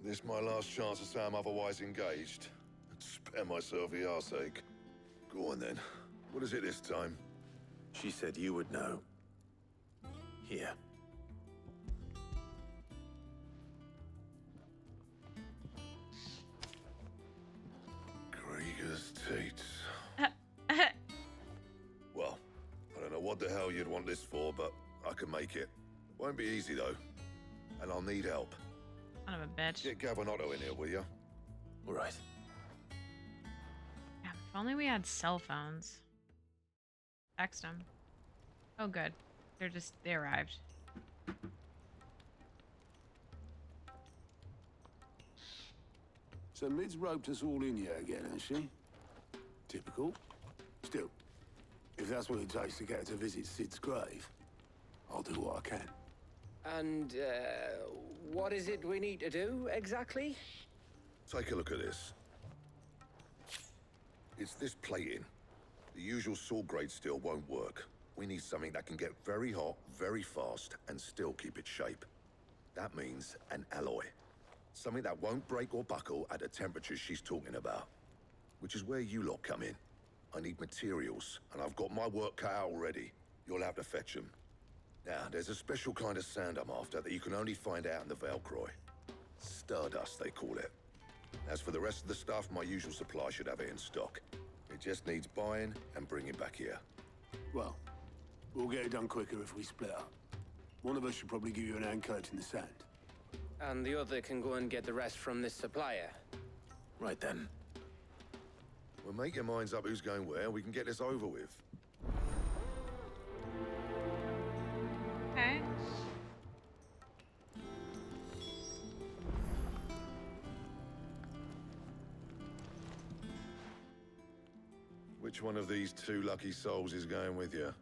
This my last chance to say I'm otherwise engaged. Spare myself the arseache. Go on then. What is it this time? She said you would know. Here. Krieger's teats. Well, I don't know what the hell you'd want this for, but I can make it. Won't be easy though. And I'll need help. Son of a bitch. Get Gavin-Otto in here, will you? All right. Yeah, if only we had cell phones. Text them. Oh, good. They arrived. So Mid's roped us all in here again, has she? Typical. Still, if that's what it takes to get her to visit Sid's grave, I'll do what I can. And, what is it we need to do, exactly? Take a look at this. It's this plating. The usual saw grade steel won't work. We need something that can get very hot, very fast, and still keep its shape. That means an alloy. Something that won't break or buckle at the temperatures she's talking about. Which is where you lot come in. I need materials, and I've got my work cut out already. You'll have to fetch them. Now, there's a special kind of sand I'm after that you can only find out in the Valcroy. Stardust, they call it. As for the rest of the stuff, my usual supply should have it in stock. It just needs buying and bringing back here. Well, we'll get it done quicker if we split up. One of us should probably give you an hand coat in the sand. And the other can go and get the rest from this supplier. Right then. Well, make your minds up who's going where, and we can get this over with. Okay. Which one of these 2 lucky souls is going with you?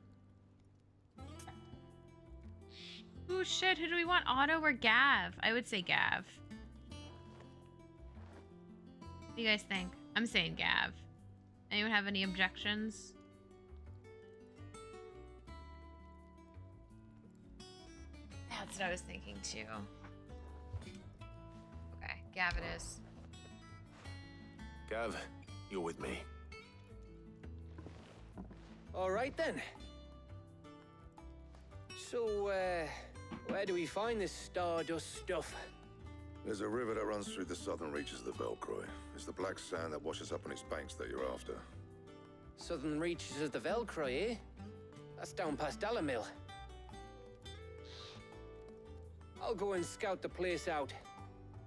Oh shit, who do we want? Otto or Gav? I would say Gav. What do you guys think? I'm saying Gav. Anyone have any objections? That's what I was thinking too. Okay. Gav it is. Gav, you're with me. All right then. So, where do we find this Stardust stuff? There's a river that runs through the southern reaches of the Velcroy. It's the black sand that washes up on its banks that you're after. Southern reaches of the Velcroy, eh? That's down past Dalamil. I'll go and scout the place out.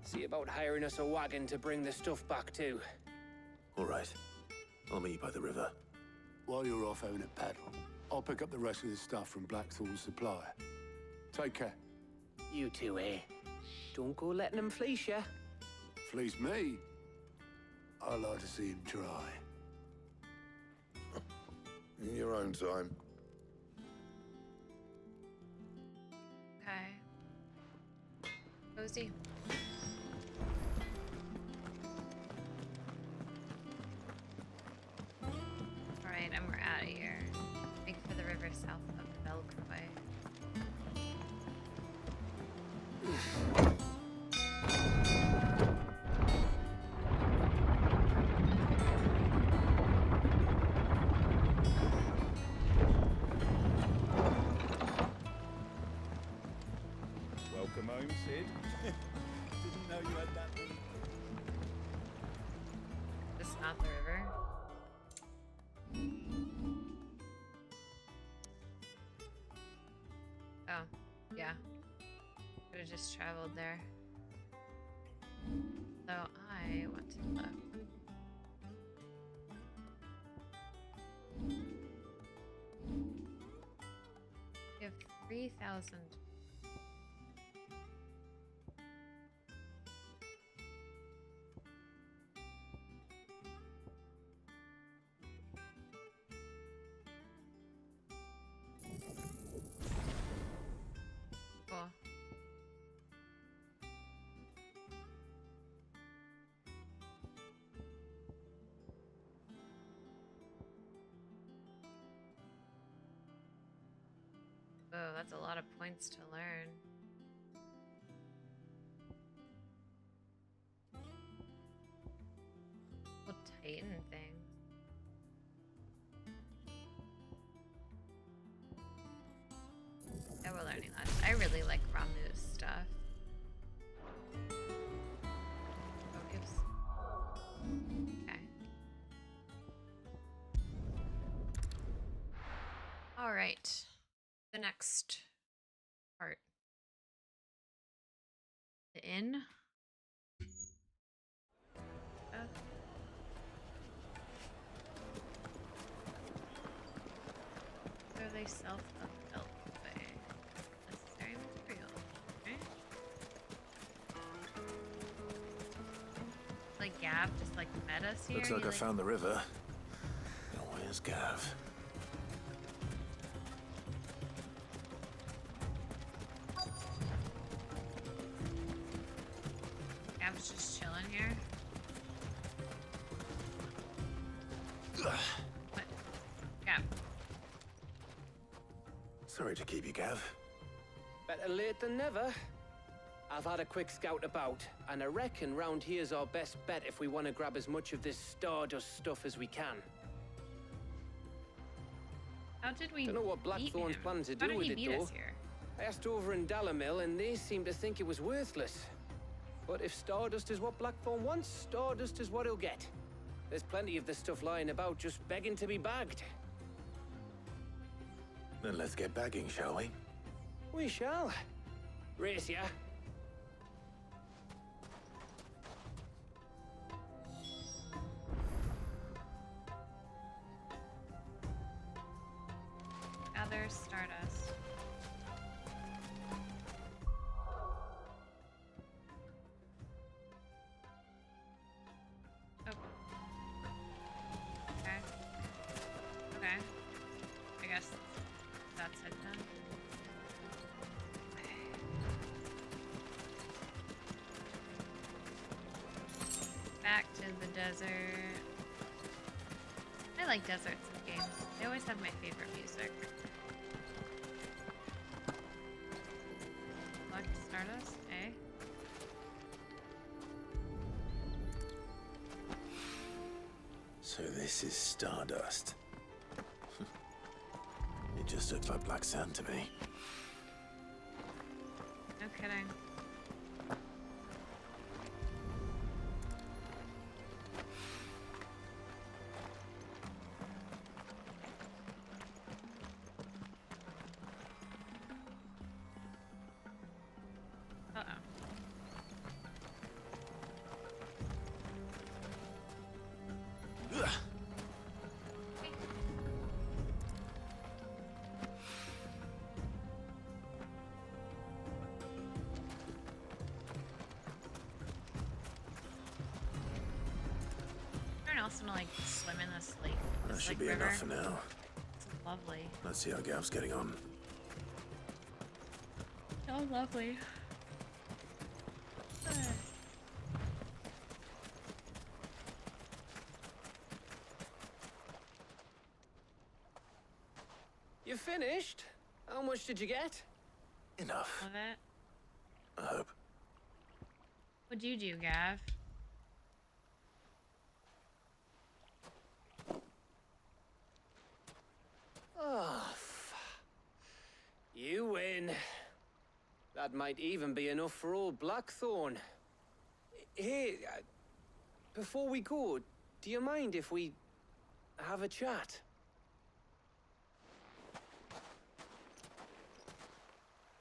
See about hiring us a wagon to bring the stuff back to. All right. I'll meet you by the river. While you're off having a paddle, I'll pick up the rest of this stuff from Blackthorn's supplier. Take care. You two, eh? Don't go letting them fleece ya. Fleece me? I like to see him try. In your own time. Okay. Cozy. Alright, and we're out of here. Make for the river south of Velcroy. Welcome home, Sid. Didn't know you had that many. This is not the river. Oh, yeah. Could have just traveled there. So I want to look. We have 3,000. Cool. Oh, that's a lot of points to learn. Little Titan thing. Yeah, we're learning that. I really like Ramu's stuff. Focus. Okay. All right. The next part. The inn. Are they self-fulfilled? Necessary material. Okay. Like Gav just like met us here. Looks like I found the river. Now where's Gav? Gav's just chilling here. What? Gav. Sorry to keep you, Gav. Better late than never. I've had a quick scout about, and I reckon round here's our best bet if we want to grab as much of this Stardust stuff as we can. How did we Don't know what Blackthorn's planning to do with it, though. I asked over in Dalamil, and they seem to think it was worthless. But if Stardust is what Blackthorn wants, Stardust is what he'll get. There's plenty of this stuff lying about, just begging to be bagged. Then let's get bagging, shall we? We shall. Race ya. Gather Stardust. Oh. Okay. Okay. I guess that's it then. Back to the desert. I like deserts in games. They always have my favorite music. Collect Stardust, eh? So this is Stardust. It just looks like black sand to me. No kidding. Else to like swim in this lake. That This, should like, be river. enough for now. It's lovely. Let's see how Gav's getting on. Oh, lovely. You finished? How much did you get? Enough. Love it. I hope. What'd you do, Gav? Oh, you win. That might even be enough for old Blackthorn. Hey, before we go, do you mind if we have a chat?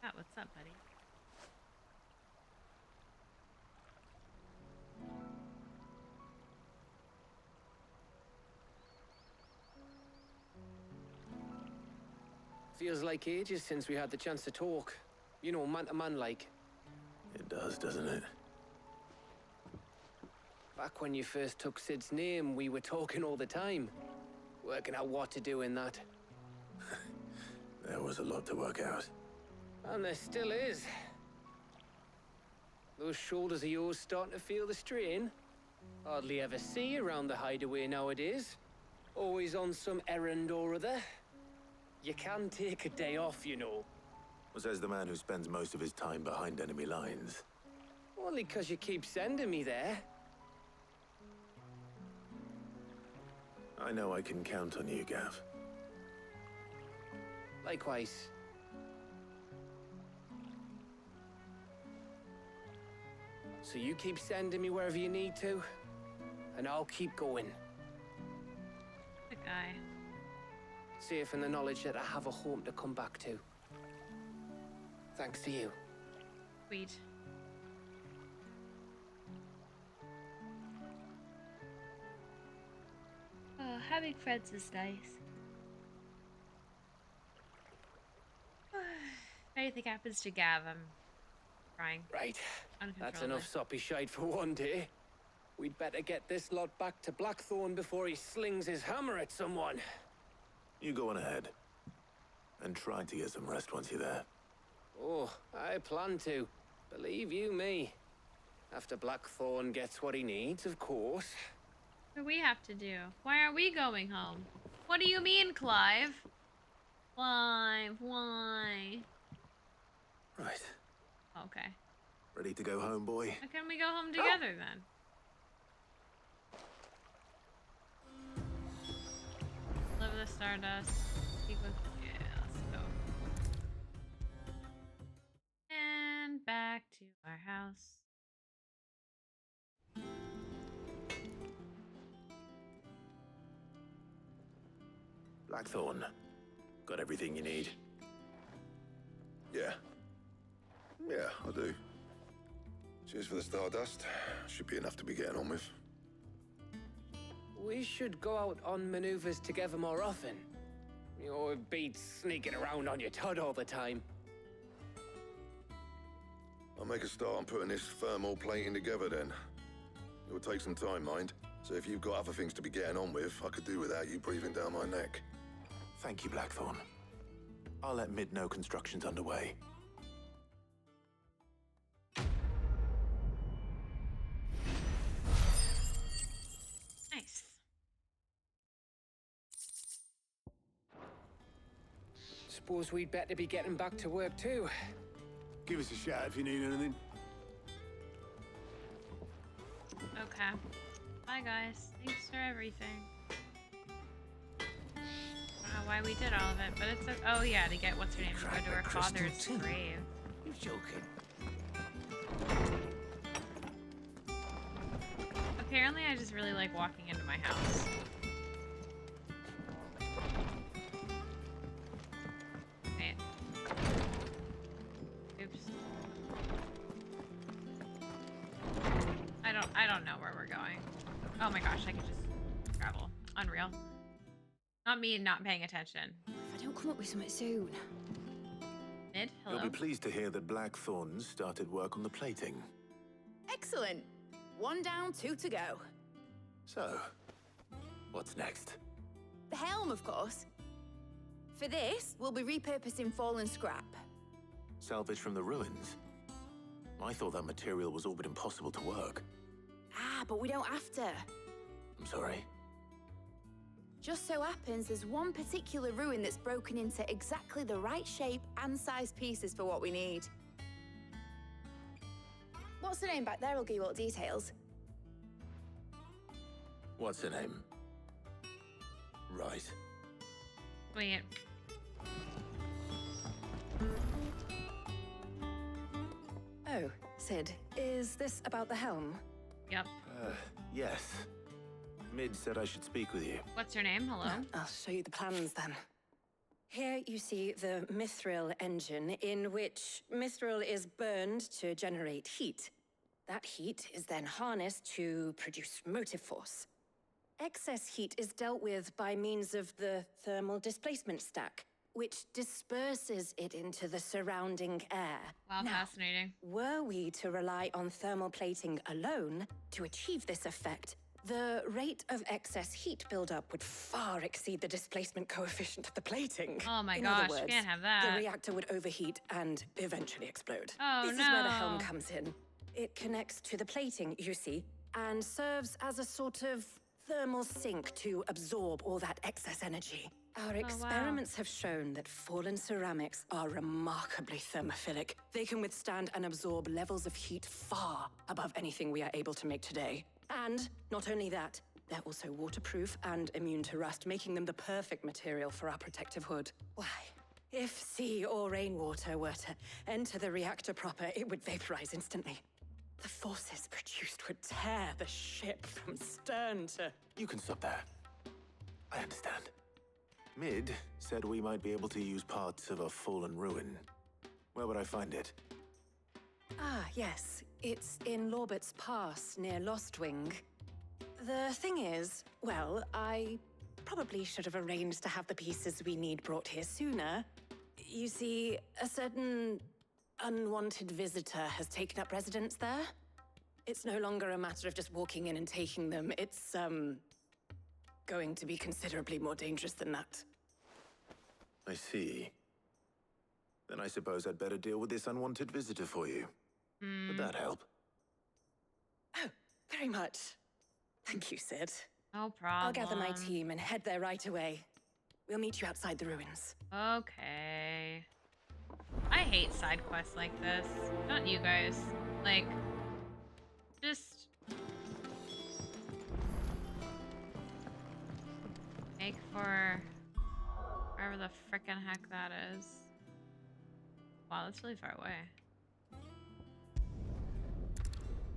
What's up, buddy? Feels like ages since we had the chance to talk. You know, man to man like. It does, doesn't it? Back when you first took Sid's name, we were talking all the time. Working out what to do in that. There was a lot to work out. And there still is. Those shoulders of yours starting to feel the strain. Hardly ever see you around the hideaway nowadays. Always on some errand or other. You can take a day off, you know. Says the man who spends most of his time behind enemy lines. Only 'cause you keep sending me there. I know I can count on you, Gav. Likewise. So you keep sending me wherever you need to, and I'll keep going. The guy. Safe in the knowledge that I have a home to come back to. Thanks to you. Sweet. Oh, having friends is nice. If anything happens to Gav, I'm crying. Right. That's enough soppy shite for one day. We'd better get this lot back to Blackthorn before he slings his hammer at someone. You go on ahead. And try to get some rest once you're there. Oh, I plan to. Believe you me. After Blackthorn gets what he needs, of course. What do we have to do? Why aren't we going home? What do you mean, Clive? Clive, why? Right. Okay. Ready to go home, boy? Why can't we go home together then? Live the Stardust. Keep with... Yeah, let's go. And back to our house. Blackthorn. Got everything you need? Yeah. Yeah, I do. Cheers for the Stardust. Should be enough to be getting on with. We should go out on maneuvers together more often. You know, it beats sneaking around on your tud all the time. I'll make a start on putting this thermal plating together then. It will take some time, mind. So if you've got other things to be getting on with, I could do without you breathing down my neck. Thank you, Blackthorn. I'll let Mid know construction's underway. Nice. Suppose we'd better be getting back to work too. Give us a shout if you need anything. Okay. Bye, guys. Thanks for everything. why we did all of it, but it's oh yeah, to get what's her name to go to her father's grave. You're joking. Apparently, I just really like walking into my house. Wait. Oops. I don't know where we're going. Oh my gosh, I could just travel. Unreal. Not me not paying attention. If I don't come up with something soon. Mid, hello. You'll be pleased to hear that Blackthorn's started work on the plating. Excellent. 1 down, 2 to go. So, what's next? The helm, of course. For this, we'll be repurposing fallen scrap. Salvage from the ruins? I thought that material was all but impossible to work. Ah, but we don't have to. I'm sorry. Just so happens there's one particular ruin that's broken into exactly the right shape and size pieces for what we need. What's the name back there? I'll give you all the details. What's her name? Right. Wait. Oh, Sid, is this about the helm? Yep. Yes. Mid said I should speak with you. What's your name? Hello? I'll show you the plans then. Here you see the mithril engine, in which mithril is burned to generate heat. That heat is then harnessed to produce motive force. Excess heat is dealt with by means of the thermal displacement stack, which disperses it into the surrounding air. Wow, fascinating. Were we to rely on thermal plating alone to achieve this effect, the rate of excess heat buildup would far exceed the displacement coefficient of the plating. Oh my In gosh, other words, can't have that. The reactor would overheat and eventually explode. Oh, this is where the helm comes in. It connects to the plating, you see, and serves as a sort of thermal sink to absorb all that excess energy. Our experiments have shown that fallen ceramics are remarkably thermophilic. They can withstand and absorb levels of heat far above anything we are able to make today. And not only that, they're also waterproof and immune to rust, making them the perfect material for our protective hood. Why? If sea or rainwater were to enter the reactor proper, it would vaporize instantly. The forces produced would tear the ship from stern to... You can stop there. I understand. Mid said we might be able to use parts of a fallen ruin. Where would I find it? Ah, yes. It's in Lorbert's Pass, near Lostwing. The thing is, well, I probably should have arranged to have the pieces we need brought here sooner. You see, a certain unwanted visitor has taken up residence there. It's no longer a matter of just walking in and taking them. It's, going to be considerably more dangerous than that. I see. Then I suppose I'd better deal with this unwanted visitor for you. Would that help? Oh, very much. Thank you, Sid. No problem. I'll gather my team and head there right away. We'll meet you outside the ruins. Okay. I hate side quests like this. Don't you guys? Like, just make for wherever the frickin' heck that is. Wow, that's really far away.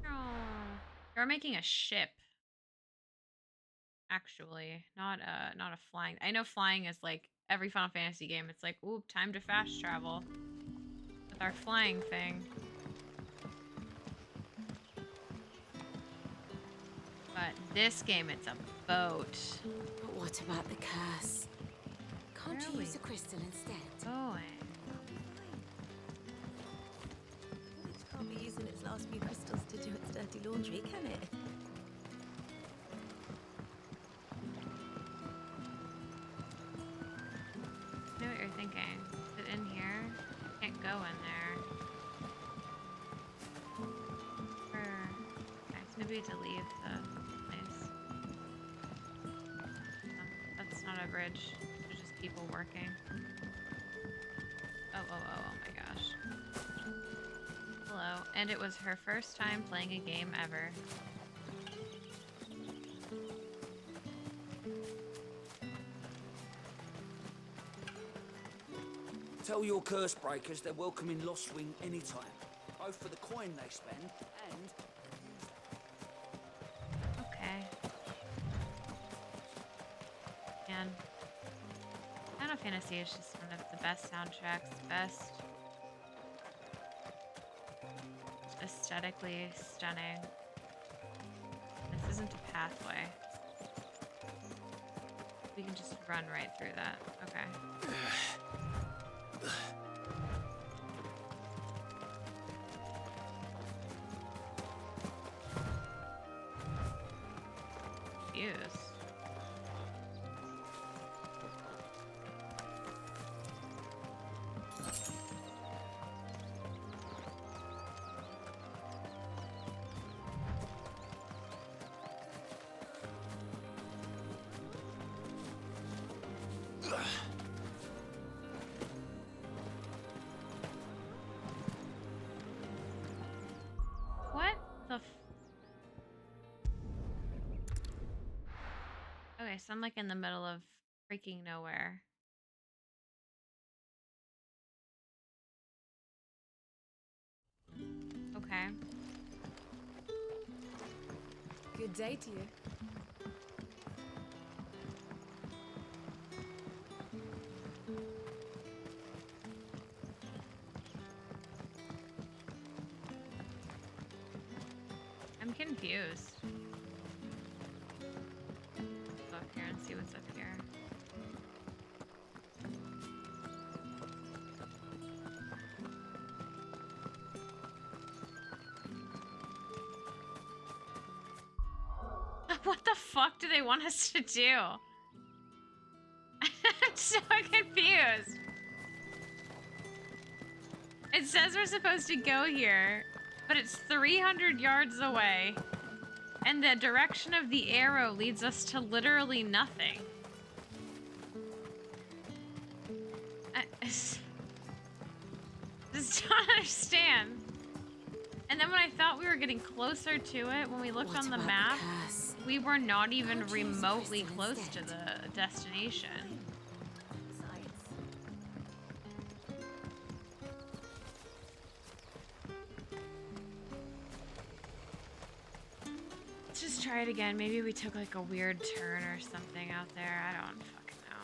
Oh, you're making a ship. Actually, not a flying. I know flying is like every Final Fantasy game. It's like, ooh, time to fast travel with our flying thing. But this game, it's a boat. But what about the curse? Can't you use a crystal instead? Going. It can't be using its last few crystals to do its dirty laundry, can it? I know what you're thinking. Is it in here? Can't go in there. Okay, so maybe to leave the place. That's not a bridge. There's just people working. Oh my gosh. Hello. And it was her first time playing a game ever. Tell your curse breakers they're welcome in Lost Wing anytime. Both for the coin they spend and... Okay. Man. Final Fantasy is just one of the best soundtracks, best aesthetically stunning. This isn't a pathway. We can just run right through that. Okay. Confused. What the f— Okay, so I'm like in the middle of freaking nowhere. Okay. Good day to you. I'm confused. Go up here and see what's up here. What the fuck do they want us to do? I'm so confused. It says we're supposed to go here, but it's 300 yards away. And the direction of the arrow leads us to literally nothing. I just don't understand. And then when I thought we were getting closer to it, when we looked on the map, we were not even remotely close to the destination. Let's just try it again. Maybe we took like a weird turn or something out there. I don't fucking know.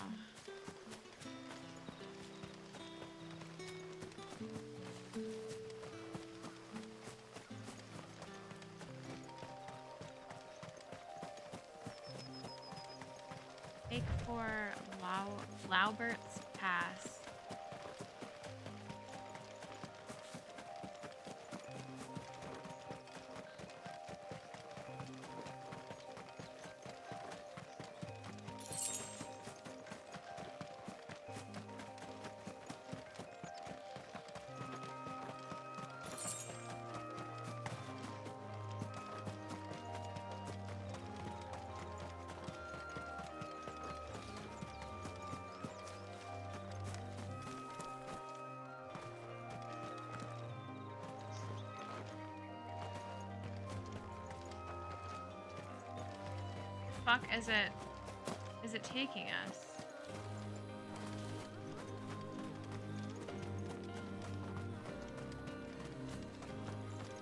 Take for Laubert's Pass. Fuck is it taking us?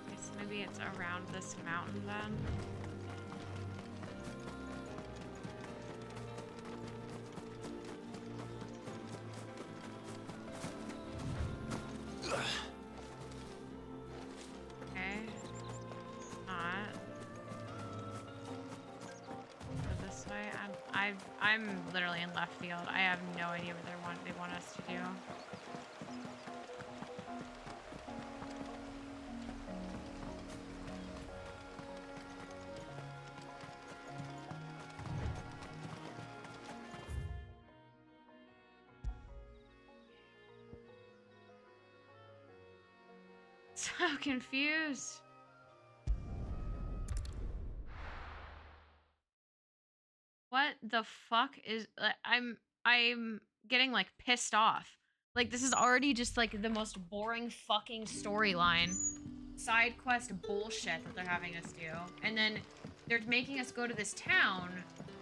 Okay, so maybe it's around this mountain then. Okay. Not. I'm literally in left field. I have no idea what they want us to do. So confused. What the fuck is I'm getting like pissed off. Like this is already just like the most boring fucking storyline. Side quest bullshit that they're having us do. And then they're making us go to this town,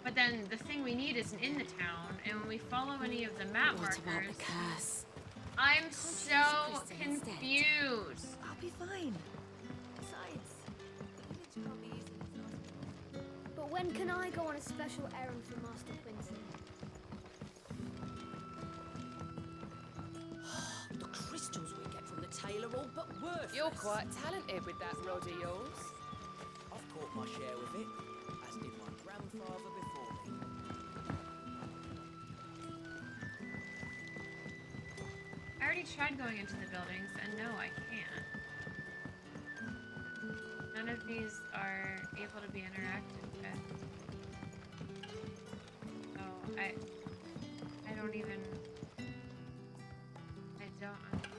but then the thing we need isn't in the town. And when we follow any of the map markers, I'm so confused. I'll be fine. Besides, the village can't be easily exhausted. But when can I go on a special errand for Master Quincy? The crystals we get from the tailor all but worthless. You're quite talented with that rod of yours. I've caught my share of it, as did my grandfather before me. I already tried going into the buildings, and no, I can't. None of these are able to be interacted with. So I don't even. I don't understand.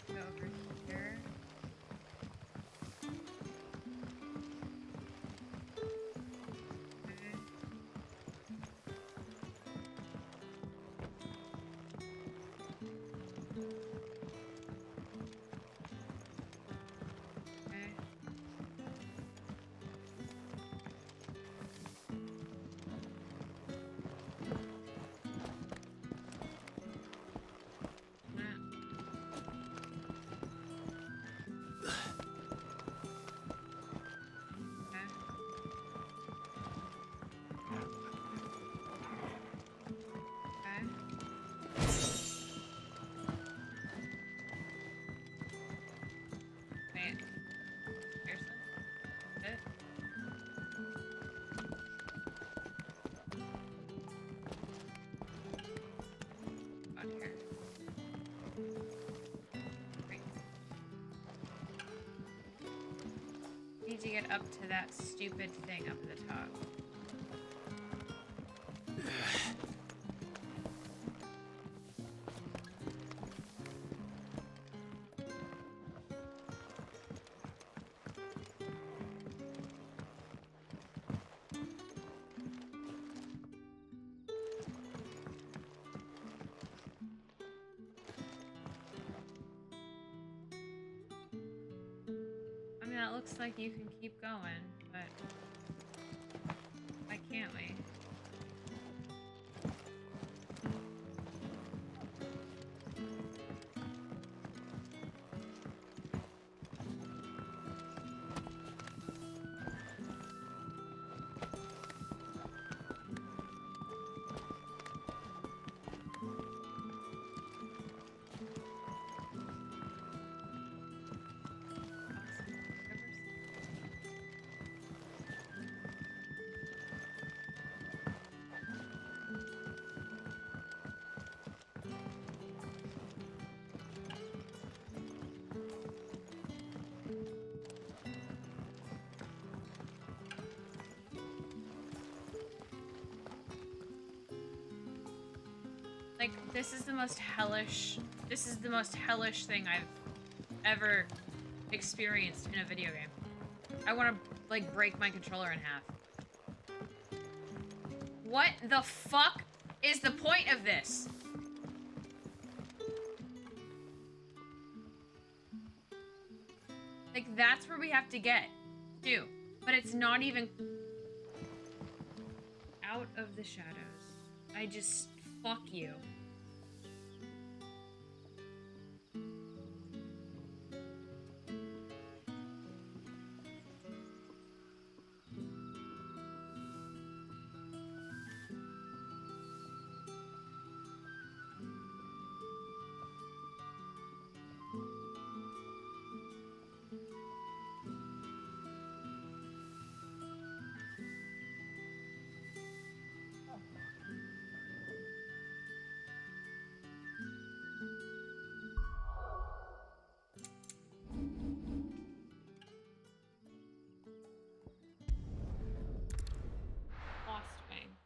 Go over here. Okay. Okay. Wait. Seriously? That's it? Out here. Great. Need to get up to that stupid thing up at the top. I mean, that looks like you can keep going, but why can't we? Like, this is the most hellish thing I've ever experienced in a video game. I want to, like, break my controller in half. What the fuck is the point of this? Like, that's where we have to get to. But it's not even out of the shadows. I just, fuck you.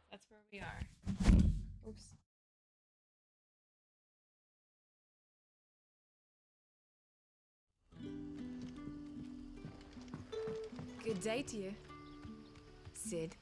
That's where we are. Oops. Good day to you, Sid.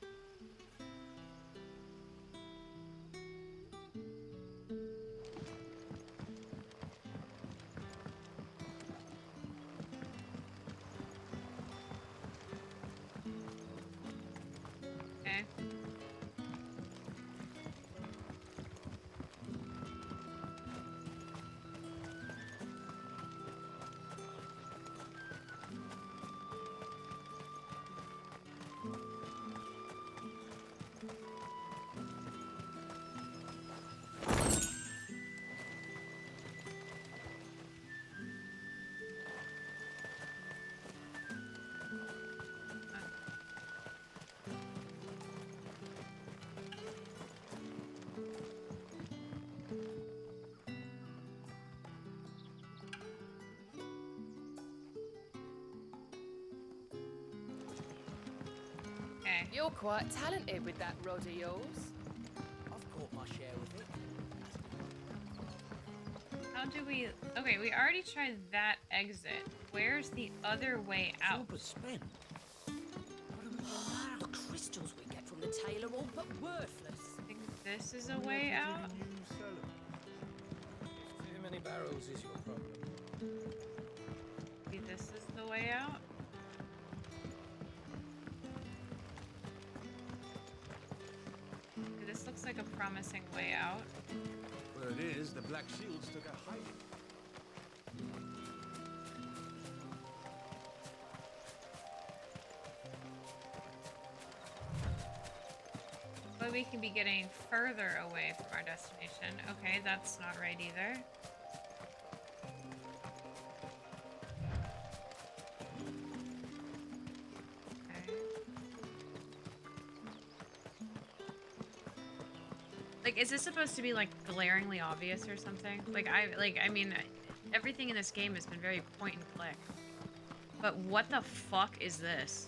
Okay. You're quite talented with that rod of yours. I've caught my share with it. How do we... Okay, we already tried that exit. Where's the other way out? But spin. The crystals we get from the tailor all but worthless. I think this is a way out. If too many barrels is your problem. Maybe this is the way out. Okay, this looks like a promising way out. Where it is, the Black Shields took a hike. But we can be getting further away from our destination. Okay, that's not right either. Okay. Like, is this supposed to be like glaringly obvious or something? I mean, everything in this game has been very point and click. But what the fuck is this?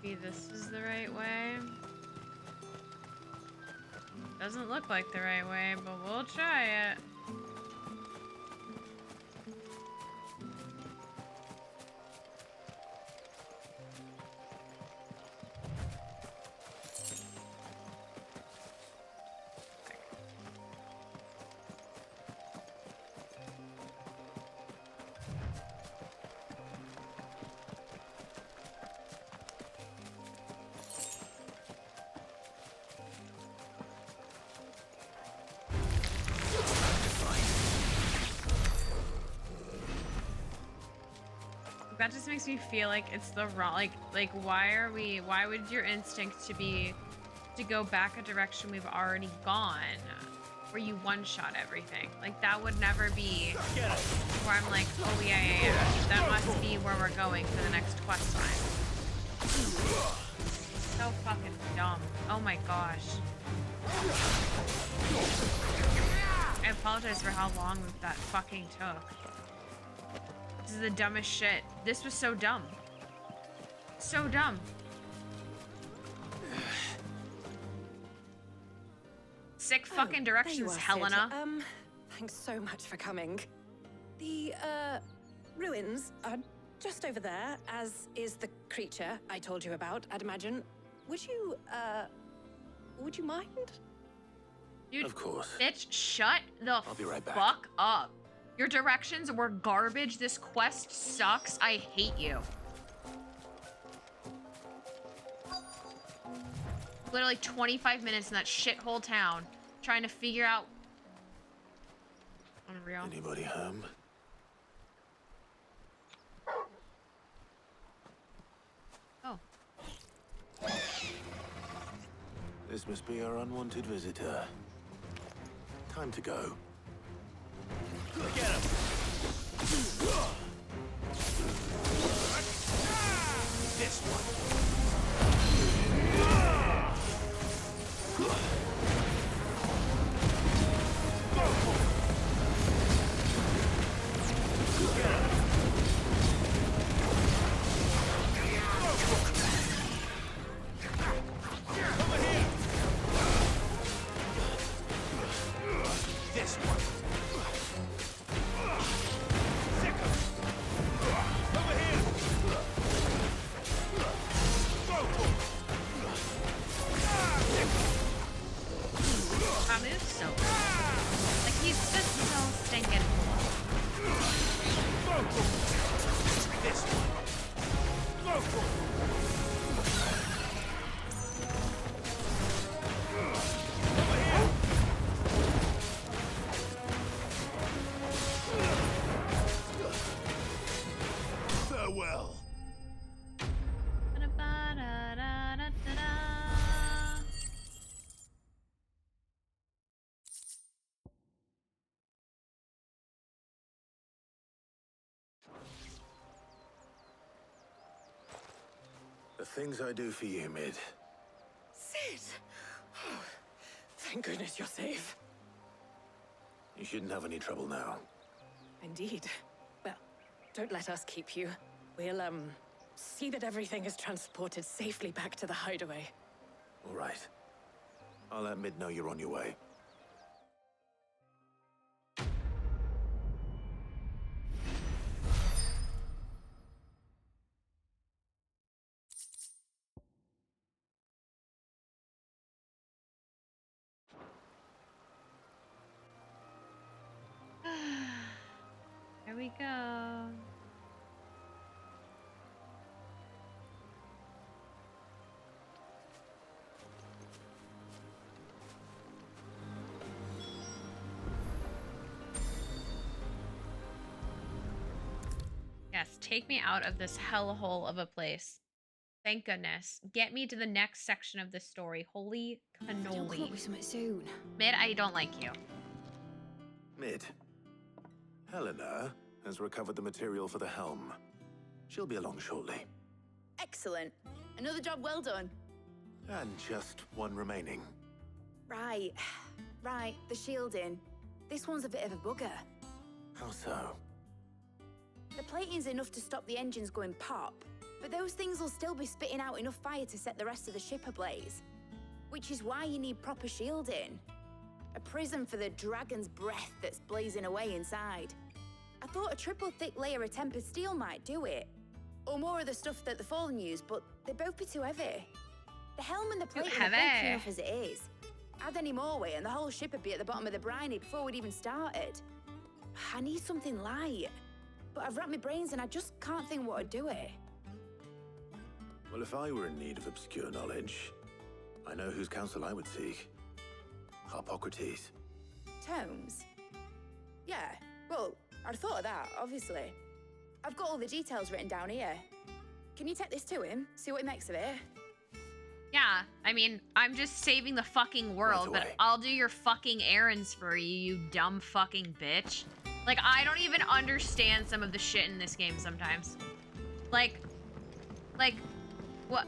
Maybe this is the right way. Doesn't look like the right way, but we'll try it. That just makes me feel like it's the wrong, like why would your instinct to be to go back a direction we've already gone, where you one-shot everything? Like, that would never be where I'm like, oh yeah, that must be where we're going for the next quest line. So fucking dumb. Oh my gosh. I apologize for how long that fucking took. This is the dumbest shit. This was so dumb. So dumb. Sick fucking directions, Helena. Sid. Thanks so much for coming. The, ruins are just over there, as is the creature I told you about, I'd imagine. Would you mind? Dude, of course. Bitch, shut the I'll be right back. fuck up. Your directions were garbage. This quest sucks. I hate you. Literally 25 minutes in that shithole town trying to figure out... Unreal. Anybody home? Oh. This must be our unwanted visitor. Time to go. Get him! This one. This one. That move's so good. Like, he's just so stinking cool. This one. Go for it. Farewell. The things I do for you, Mid. Sid! Oh, thank goodness you're safe. You shouldn't have any trouble now. Indeed. Well, don't let us keep you. We'll, see that everything is transported safely back to the hideaway. All right. I'll let Mid know you're on your way. There we go. Yes, take me out of this hellhole of a place. Thank goodness. Get me to the next section of the story. Holy cannoli. Don't come up with something soon. Mid, I don't like you. Mid. Helena has recovered the material for the helm. She'll be along shortly. Excellent. Another job well done. And just one remaining. Right. Right, the shielding. This one's a bit of a bugger. How so? The plating's enough to stop the engines going pop, but those things will still be spitting out enough fire to set the rest of the ship ablaze. Which is why you need proper shielding. A prison for the dragon's breath that's blazing away inside. I thought a triple thick layer of tempered steel might do it. Or more of the stuff that the Fallen use, but they'd both be too heavy. The helm and the plating are bulky enough as it is. Add any more weight and the whole ship would be at the bottom of the briny before we'd even started. I need something light. But I've racked my brains and I just can't think what would do it. Well, if I were in need of obscure knowledge, I know whose counsel I would seek. Hippocrates. Tomes? Yeah, well, I'd thought of that, obviously. I've got all the details written down here. Can you take this to him? See what he makes of it? Yeah, I mean, I'm just saving the fucking world, but I'll do your fucking errands for you, you dumb fucking bitch. Like, I don't even understand some of the shit in this game sometimes. Like, what?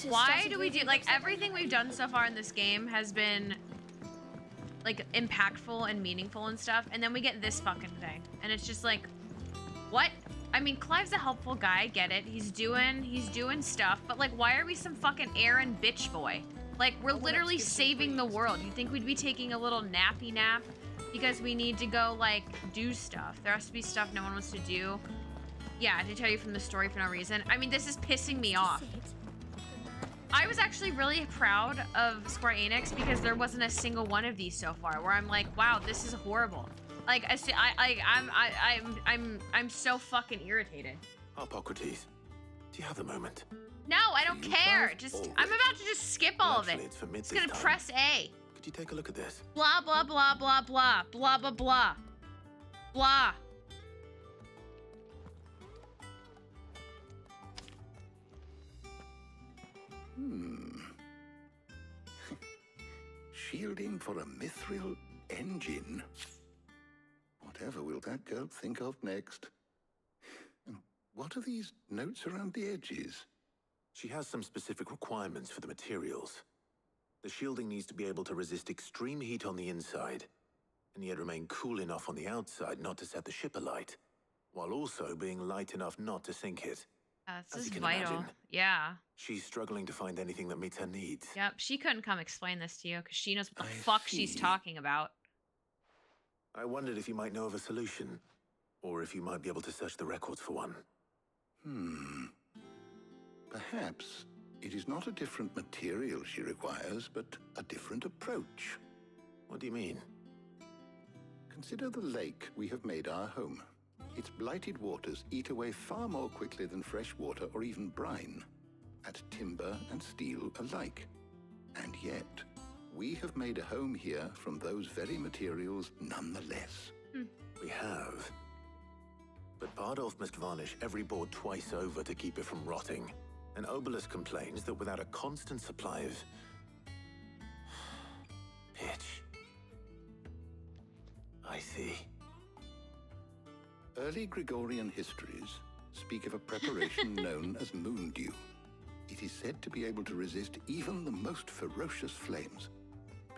Why do we do, like, everything we've done so far in this game has been, like, impactful and meaningful and stuff, and then we get this fucking thing. And it's just like, what? I mean, Clive's a helpful guy, I get it. He's doing stuff, but, like, why are we some fucking errand bitch boy? Like, we're literally saving the world. You think we'd be taking a little nappy nap because we need to go, like, do stuff? There has to be stuff no one wants to do. Yeah, to tell you from the story for no reason. I mean, this is pissing me off. I was actually really proud of Square Enix because there wasn't a single one of these so far where I'm like, wow, this is horrible. Like, I'm so fucking irritated. Hippocrates, do you have a moment? No, I don't care. I'm about to just skip all of it. It's for Mid Just gonna press A. Could you take a look at this? Blah, blah, blah, blah, blah, blah, blah, blah. Blah. Shielding for a mithril engine. Whatever will that girl think of next? And what are these notes around the edges? She has some specific requirements for the materials. The shielding needs to be able to resist extreme heat on the inside, and yet remain cool enough on the outside not to set the ship alight, while also being light enough not to sink it. This is vital. Imagine, yeah. She's struggling to find anything that meets her needs. Yep, she couldn't come explain this to you because she knows what the fuck she's talking about. I wondered if you might know of a solution, or if you might be able to search the records for one. Perhaps it is not a different material she requires, but a different approach. What do you mean? Consider the lake we have made our home. Its blighted waters eat away far more quickly than fresh water or even brine, at timber and steel alike. And yet, we have made a home here from those very materials nonetheless. We have. But Bardolph must varnish every board twice over to keep it from rotting. And Obelisk complains that without a constant supply of pitch. I see. Early Gregorian histories speak of a preparation known as moondew. It is said to be able to resist even the most ferocious flames,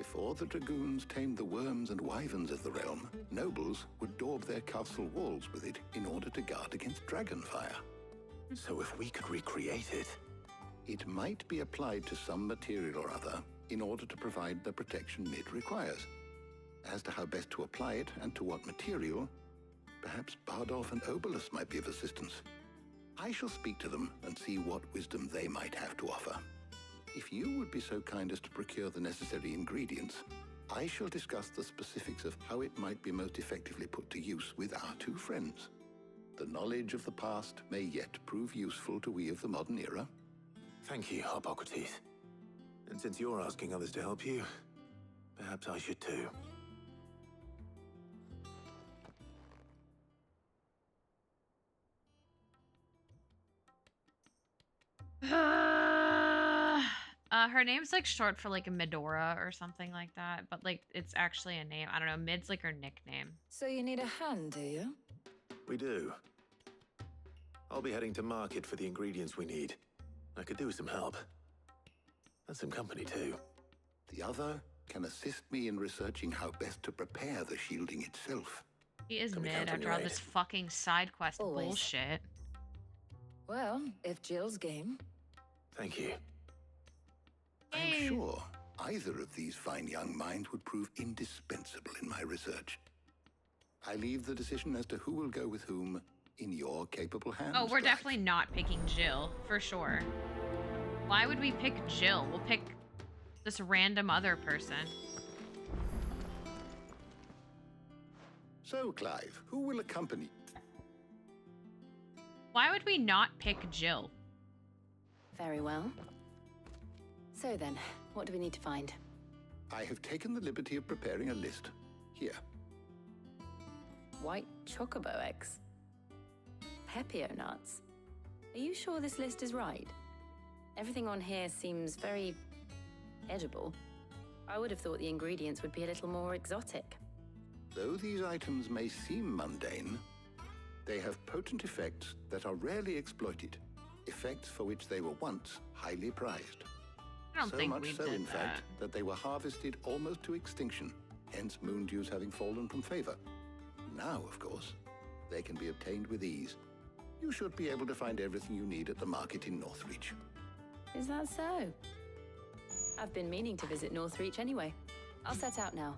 Before the dragoons tamed the worms and wyverns of the realm, nobles would daub their castle walls with it in order to guard against dragonfire. So if we could recreate it... It might be applied to some material or other in order to provide the protection it requires. As to how best to apply it and to what material, perhaps Bardolph and Obolus might be of assistance. I shall speak to them and see what wisdom they might have to offer. If you would be so kind as to procure the necessary ingredients, I shall discuss the specifics of how it might be most effectively put to use with our two friends. The knowledge of the past may yet prove useful to we of the modern era. Thank you, Hippocrates. And since you're asking others to help you, perhaps I should too. Her name's like short for like a Medora or something like that, but like it's actually a name. I don't know. Mid's like her nickname. So you need a hand, do you? We do. I'll be heading to market for the ingredients we need. I could do with some help. And some company too. The other can assist me in researching how best to prepare the shielding itself. He is mid after all this fucking side quest bullshit. Well, if Jill's game. Thank you. I'm sure either of these fine young minds would prove indispensable in my research. I leave the decision as to who will go with whom in your capable hands. Oh, we're definitely not picking Jill, for sure. Why would we pick Jill? We'll pick this random other person. So, Clive, who will accompany? Why would we not pick Jill? Very well. So then, what do we need to find? I have taken the liberty of preparing a list. Here. White chocobo eggs. Pepio nuts. Are you sure this list is right? Everything on here seems very edible. I would have thought the ingredients would be a little more exotic. Though these items may seem mundane, they have potent effects that are rarely exploited. Effects for which they were once highly prized. I don't think so much we so, did in fact, that they were harvested almost to extinction, hence moon dews having fallen from favor. Now, of course, they can be obtained with ease. You should be able to find everything you need at the market in Northreach. Is that so? I've been meaning to visit Northreach anyway. I'll set out now.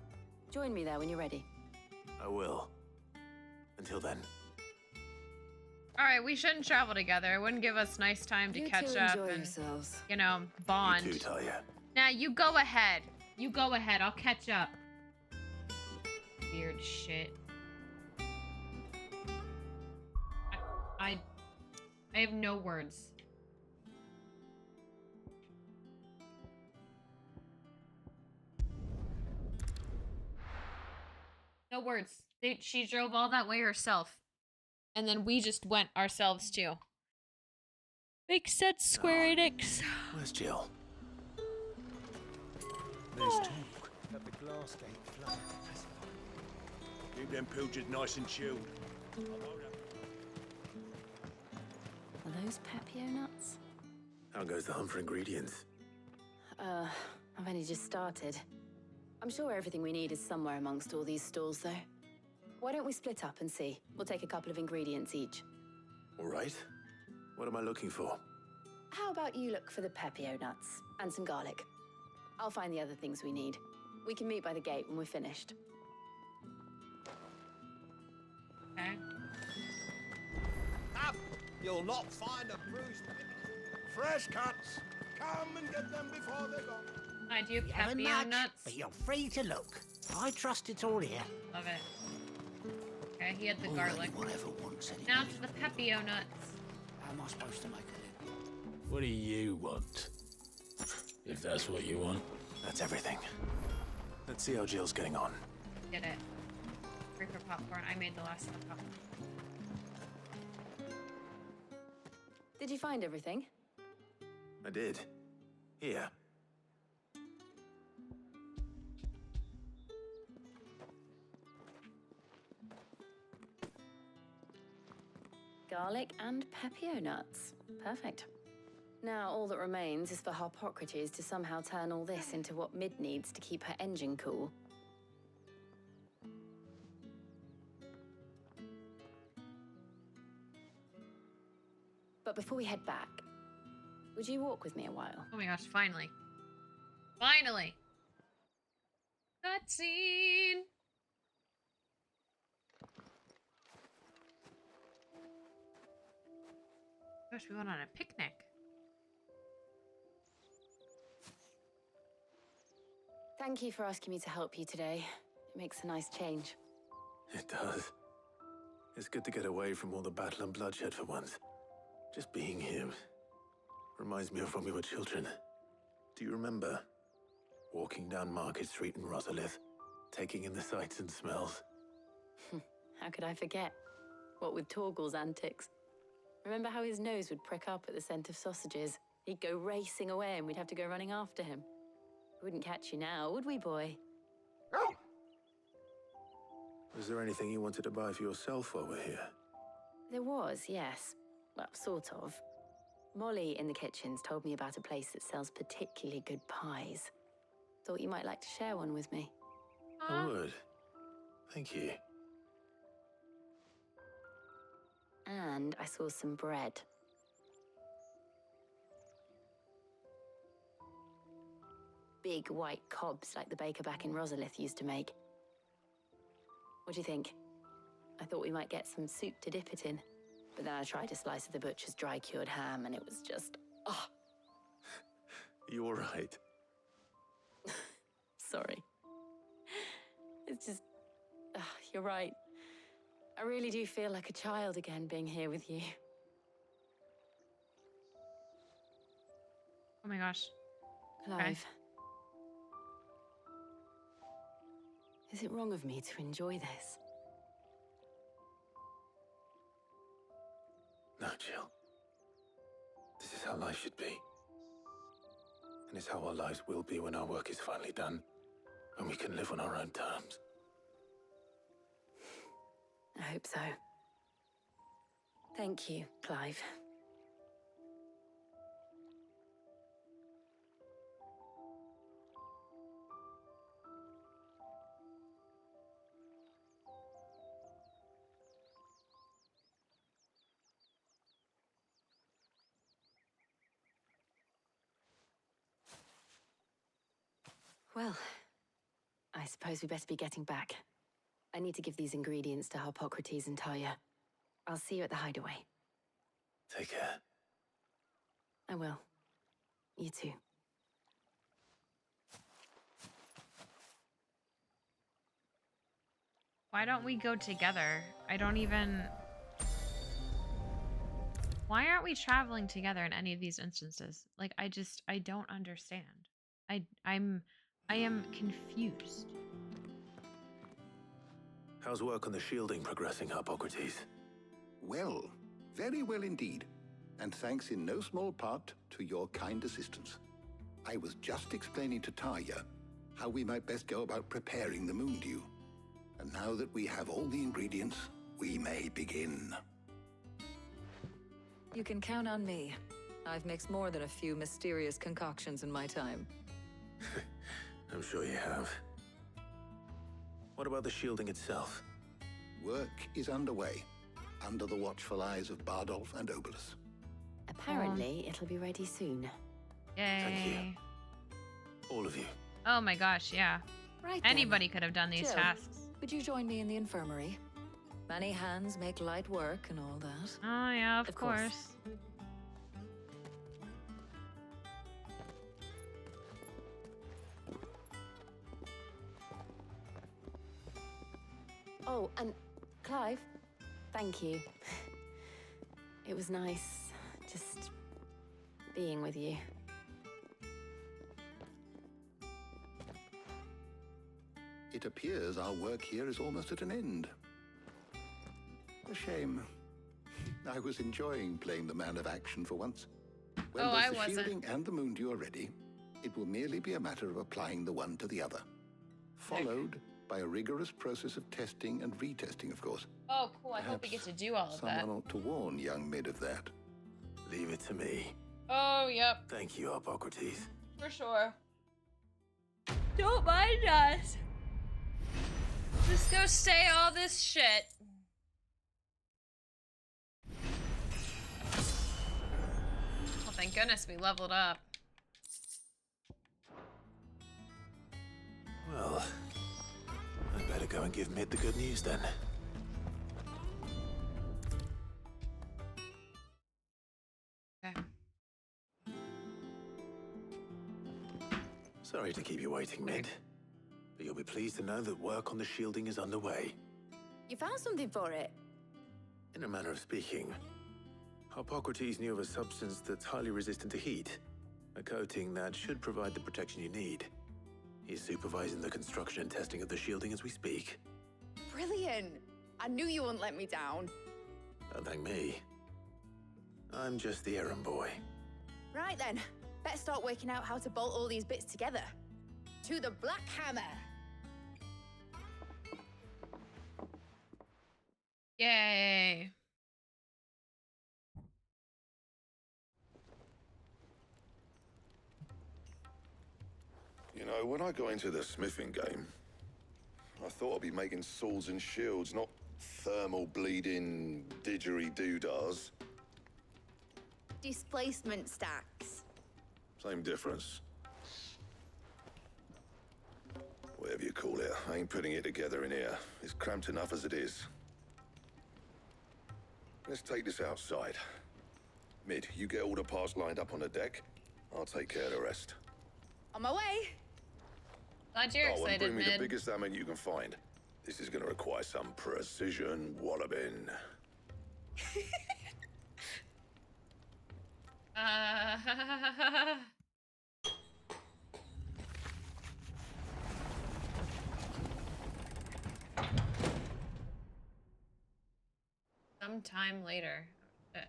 Join me there when you're ready. I will. Until then. All right, we shouldn't travel together. It wouldn't give us nice time to catch up and, yourselves. you know, bond. You too, Talia. Nah, you go ahead. You go ahead. I'll catch up. Weird shit. I have no words. No words. She drove all that way herself. And then we just went ourselves too. Makes sense, Square Enix. Where's Jill? There's talk that the glass gate flooded. Keep them pilgers nice and chilled. Are those Pepio nuts? How goes the hunt for ingredients? I've only just started. I'm sure everything we need is somewhere amongst all these stalls, though. Why don't we split up and see? We'll take a couple of ingredients each. All right. What am I looking for? How about you look for the Pepio nuts and some garlic? I'll find the other things we need. We can meet by the gate when we're finished. Okay. Up! You'll not find a bruised fresh cuts. Come and get them before they're gone. I do You haven't Pepio much, nuts. but you're free to look. I trust it's all here. Love it. Okay, he had the Already garlic. whatever wants it. Now to the Pepio nuts. How am I supposed to make it? What do you want? If that's what you want. That's everything. Let's see how Jill's getting on. Get it. Free for popcorn. I made the last one popcorn. Did you find everything? I did. Here. Garlic and Pepio nuts. Perfect. Now all that remains is for Harpocrates to somehow turn all this into what Mid needs to keep her engine cool. But before we head back, would you walk with me a while? Oh my gosh, finally. Finally! Cutscene! Gosh, we went on a picnic. Thank you for asking me to help you today. It makes a nice change. It does. It's good to get away from all the battle and bloodshed for once. Just being here reminds me of when we were children. Do you remember? Walking down Market Street in Rosalith, taking in the sights and smells. How could I forget? What with Torgal's antics. Remember how his nose would prick up at the scent of sausages? He'd go racing away and we'd have to go running after him. We wouldn't catch you now, would we, boy? Was there anything you wanted to buy for yourself while we're here? There was, yes. Well, sort of. Molly in the kitchens told me about a place that sells particularly good pies. Thought you might like to share one with me. I would. Thank you. And I saw some bread. Big white cobs like the baker back in Rosalith used to make. What do you think? I thought we might get some soup to dip it in. But then I tried a slice of the butcher's dry-cured ham and it was just... oh. You all right? Sorry. It's just... you're right. I really do feel like a child again being here with you. Oh my gosh. Clive. Okay. Is it wrong of me to enjoy this? No, Jill. This is how life should be. And it's how our lives will be when our work is finally done. When we can live on our own terms. I hope so. Thank you, Clive. Well, I suppose we best be getting back. I need to give these ingredients to Harpocrates and Talia. I'll see you at the hideaway. Take care. I will. You too. Why don't we go together? I don't even... Why aren't we traveling together in any of these instances? Like, I don't understand. I am confused. How's work on the shielding progressing, Harpocrates? Well, very well indeed. And thanks in no small part to your kind assistance. I was just explaining to Talia how we might best go about preparing the moon dew. And now that we have all the ingredients, we may begin. You can count on me. I've mixed more than a few mysterious concoctions in my time. I'm sure you have. What about the shielding itself? Work is underway, under the watchful eyes of Bardolph and Obolus. Apparently, it'll be ready soon. Yay. Thank you. All of you. Oh my gosh, yeah. Right Anybody could have done these Jill, tasks. Would you join me in the infirmary? Many hands make light work and all that. Oh yeah, of course. Oh, and Clive, thank you. It was nice just being with you. It appears our work here is almost at an end. A shame. I was enjoying playing the man of action for once. When both the shielding and the moon dew are ready, it will merely be a matter of applying the one to the other. Followed by a rigorous process of testing and retesting, of course. Oh, cool. I hope we get to do all of that. Someone ought to warn young Mid of that. Leave it to me. Oh, yep. Thank you, Hippocrates. For sure. Don't mind us. Just go say all this shit. Well, thank goodness we leveled up. Well, I better go and give Mid the good news then. Okay. Sorry to keep you waiting, Mid. But you'll be pleased to know that work on the shielding is underway. You found something for it? In a manner of speaking, Hippocrates knew of a substance that's highly resistant to heat. A coating that should provide the protection you need. He's supervising the construction and testing of the shielding as we speak. Brilliant! I knew you wouldn't let me down. Don't thank me. I'm just the errand boy. Right then, better start working out how to bolt all these bits together. To the Black Hammer! Yay! You know, when I got into the smithing game, I thought I'd be making swords and shields, not thermal bleeding didgeridoo-dahs. Displacement stacks. Same difference. Whatever you call it, I ain't putting it together in here. It's cramped enough as it is. Let's take this outside. Mid, you get all the parts lined up on the deck. I'll take care of the rest. On my way! Glad you're and excited, bring me Mid. the biggest salmon you can find. This is gonna require some precision walloping. Sometime later. Oh, shit.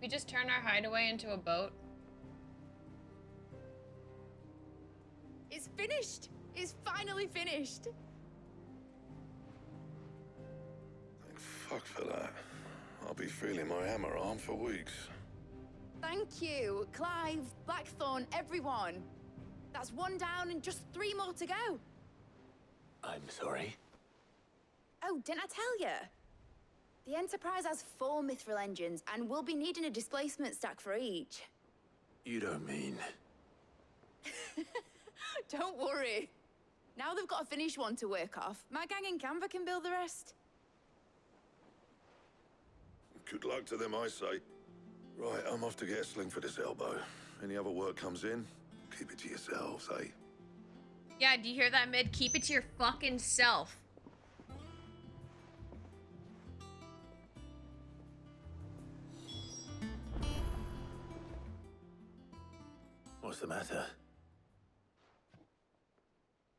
We just turn our hideaway into a boat. It's finished! It's finally finished! Thank fuck for that. I'll be feeling my hammer arm for weeks. Thank you, Clive, Blackthorn, everyone. That's one down and just 3 more to go. I'm sorry. Oh, didn't I tell you? The Enterprise has 4 mithril engines, and we'll be needing a displacement stack for each. You don't mean... Don't worry. Now they've got a finished one to work off. My gang in Canva can build the rest. Good luck to them, I say. Right, I'm off to get a sling for this elbow. Any other work comes in, keep it to yourselves, eh? Yeah, do you hear that, Mid? Keep it to your fucking self. What's the matter?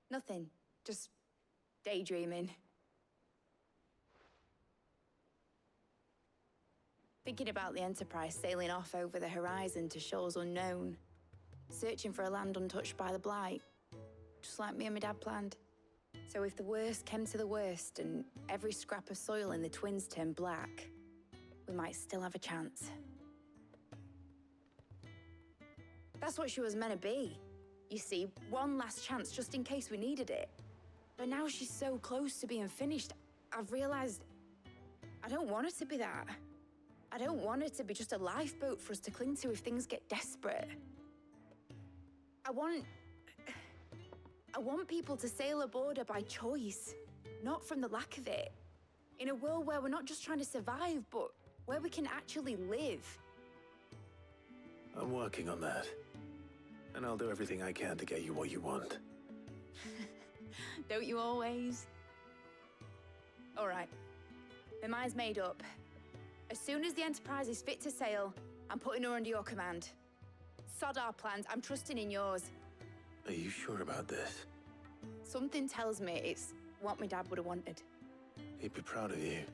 Nothing. Just daydreaming. Thinking about the Enterprise sailing off over the horizon to shores unknown. Searching for a land untouched by the Blight. Just like me and my dad planned. So if the worst came to the worst and every scrap of soil in the Twins turned black, we might still have a chance. That's what she was meant to be. You see, one last chance just in case we needed it. But now she's so close to being finished, I've realized I don't want it to be that. I don't want it to be just a lifeboat for us to cling to if things get desperate. I want people to sail aboard her by choice, not from the lack of it. In a world where we're not just trying to survive, but where we can actually live. I'm working on that. And I'll do everything I can to get you what you want. Don't you always? All right. My mind's made up. As soon as the Enterprise is fit to sail, I'm putting her under your command. Sod our plans, I'm trusting in yours. Are you sure about this? Something tells me it's what my dad would have wanted. He'd be proud of you.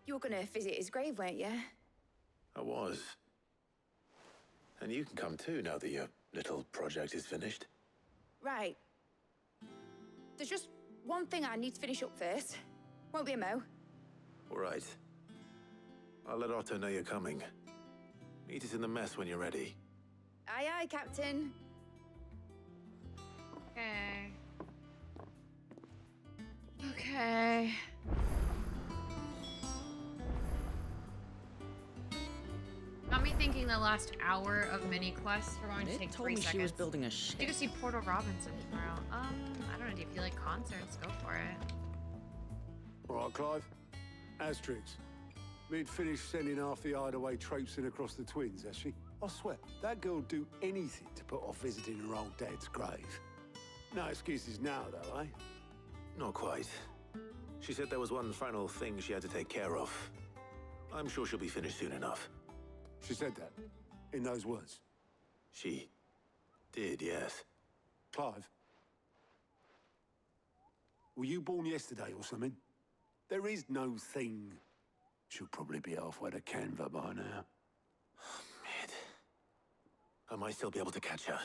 You were gonna visit his grave, weren't you? I was. And you can come too now that your little project is finished. Right. There's just one thing I need to finish up first. Won't be a mo. All right. I'll let Otto know you're coming. Meet us in the mess when you're ready. Aye, aye, Captain. Okay. Okay. Got me thinking the last hour of mini quests are going to take 3 seconds. She was building a ship. You can see Portal Robinson tomorrow. I don't know. Do you feel like concerts? Go for it. All right, Clive. Asterix. Mid finished sending half the hideaway traipsing across the twins, has she? I swear, that girl'd do anything to put off visiting her old dad's grave. No excuses now, though, eh? Not quite. She said there was one final thing she had to take care of. I'm sure she'll be finished soon enough. She said that? In those words? She did, yes. Clive? Were you born yesterday or something? There is no thing. She'll probably be halfway to Canva by now. Mid. I might still be able to catch her.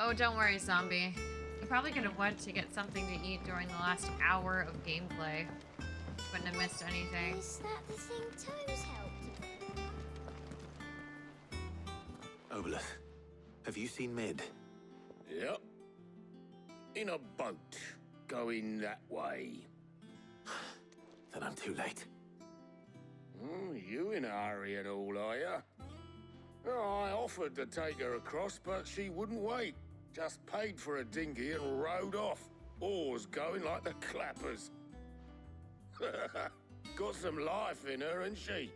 Oh, don't worry, zombie. You probably could have went to get something to eat during the last hour of gameplay. Wouldn't have missed anything. Is that the thing Toes helped? Obolus, have you seen Mid? Yep. In a boat, going that way. Then I'm too late. You in a hurry and all, are you? Oh, I offered to take her across, but she wouldn't wait. Just paid for a dinghy and rowed off. Oars going like the clappers. Got some life in her, ain't she?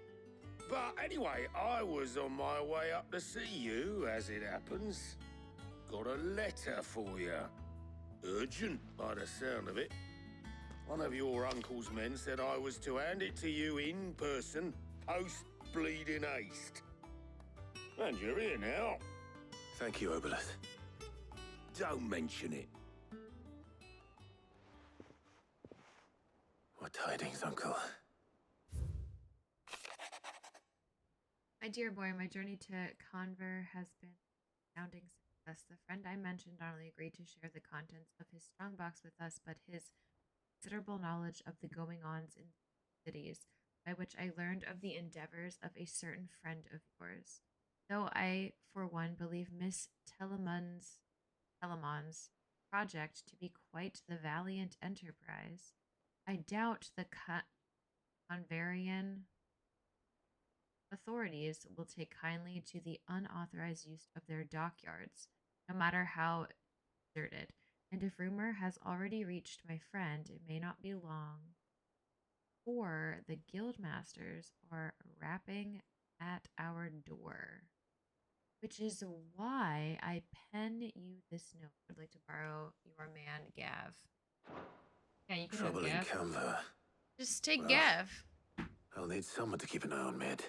But anyway, I was on my way up to see you, as it happens. Got a letter for you. Urgent, by the sound of it. One of your uncle's men said I was to hand it to you in person, post-bleeding haste. And you're here now. Thank you, Obolus. Don't mention it. What tidings, Uncle? My dear boy, my journey to Conver has been astounding success. The friend I mentioned not only agreed to share the contents of his strongbox with us, but his considerable knowledge of the going-ons in cities, by which I learned of the endeavors of a certain friend of yours. Though I, for one, believe Miss Telemon's project to be quite the valiant enterprise, I doubt the Converian authorities will take kindly to the unauthorized use of their dockyards, no matter how deserted. And if rumor has already reached my friend, it may not be long, for the guildmasters are rapping at our door. Which is why I pen you this note. I'd like to borrow your man, Gav. Yeah, you can have Trouble in Gav. Canva. Just take Gav. I'll need someone to keep an eye on Mid.